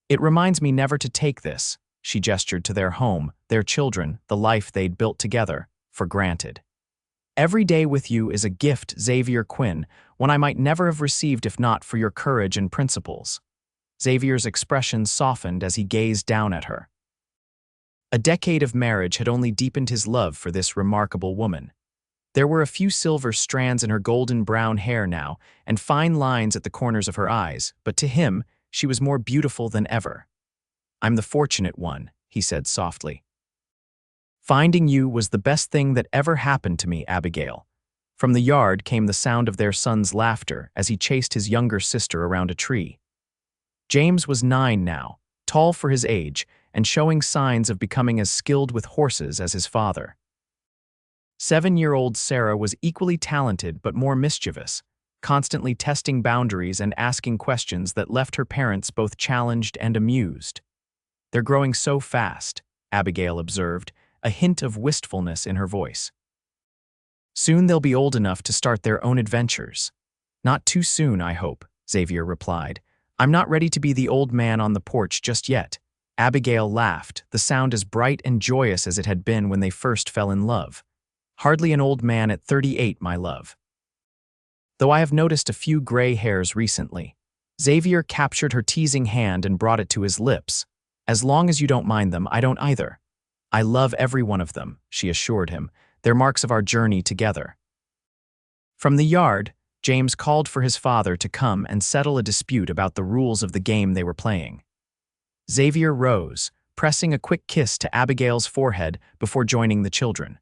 It reminds me never to take this," she gestured to their home, their children, the life they'd built together, for granted. "Every day with you is a gift, Xavier Quinn, one I might never have received if not for your courage and principles." Xavier's expression softened as he gazed down at her. A decade of marriage had only deepened his love for this remarkable woman. There were a few silver strands in her golden brown hair now, and fine lines at the corners of her eyes, but to him, she was more beautiful than ever. "I'm the fortunate one," he said softly. "Finding you was the best thing that ever happened to me, Abigail." From the yard came the sound of their son's laughter as he chased his younger sister around a tree. James was 9 now, tall for his age, and showing signs of becoming as skilled with horses as his father. 7-year-old Sarah was equally talented but more mischievous, constantly testing boundaries and asking questions that left her parents both challenged and amused. "They're growing so fast," Abigail observed, a hint of wistfulness in her voice. "Soon they'll be old enough to start their own adventures." "Not too soon, I hope," Xavier replied. "I'm not ready to be the old man on the porch just yet." Abigail laughed, the sound as bright and joyous as it had been when they first fell in love. Hardly an old man at 38, my love. Though I have noticed a few gray hairs recently. Xavier captured her teasing hand and brought it to his lips. As long as you don't mind them, I don't either. I love every one of them, she assured him. They're marks of our journey together. From the yard, James called for his father to come and settle a dispute about the rules of the game they were playing. Xavier rose, pressing a quick kiss to Abigail's forehead before joining the children.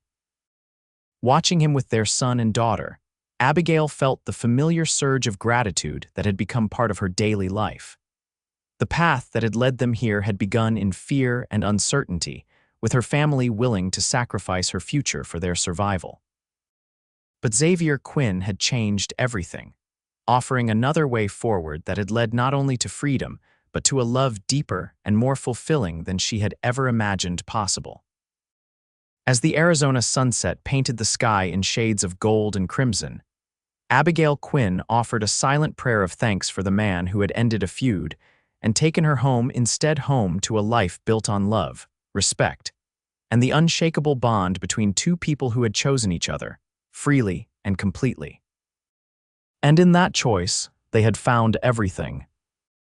Watching him with their son and daughter, Abigail felt the familiar surge of gratitude that had become part of her daily life. The path that had led them here had begun in fear and uncertainty, with her family willing to sacrifice her future for their survival. But Xavier Quinn had changed everything, offering another way forward that had led not only to freedom, but to a love deeper and more fulfilling than she had ever imagined possible. As the Arizona sunset painted the sky in shades of gold and crimson, Abigail Quinn offered a silent prayer of thanks for the man who had ended a feud and taken her home to a life built on love, respect, and the unshakable bond between two people who had chosen each other, freely and completely. And in that choice, they had found everything.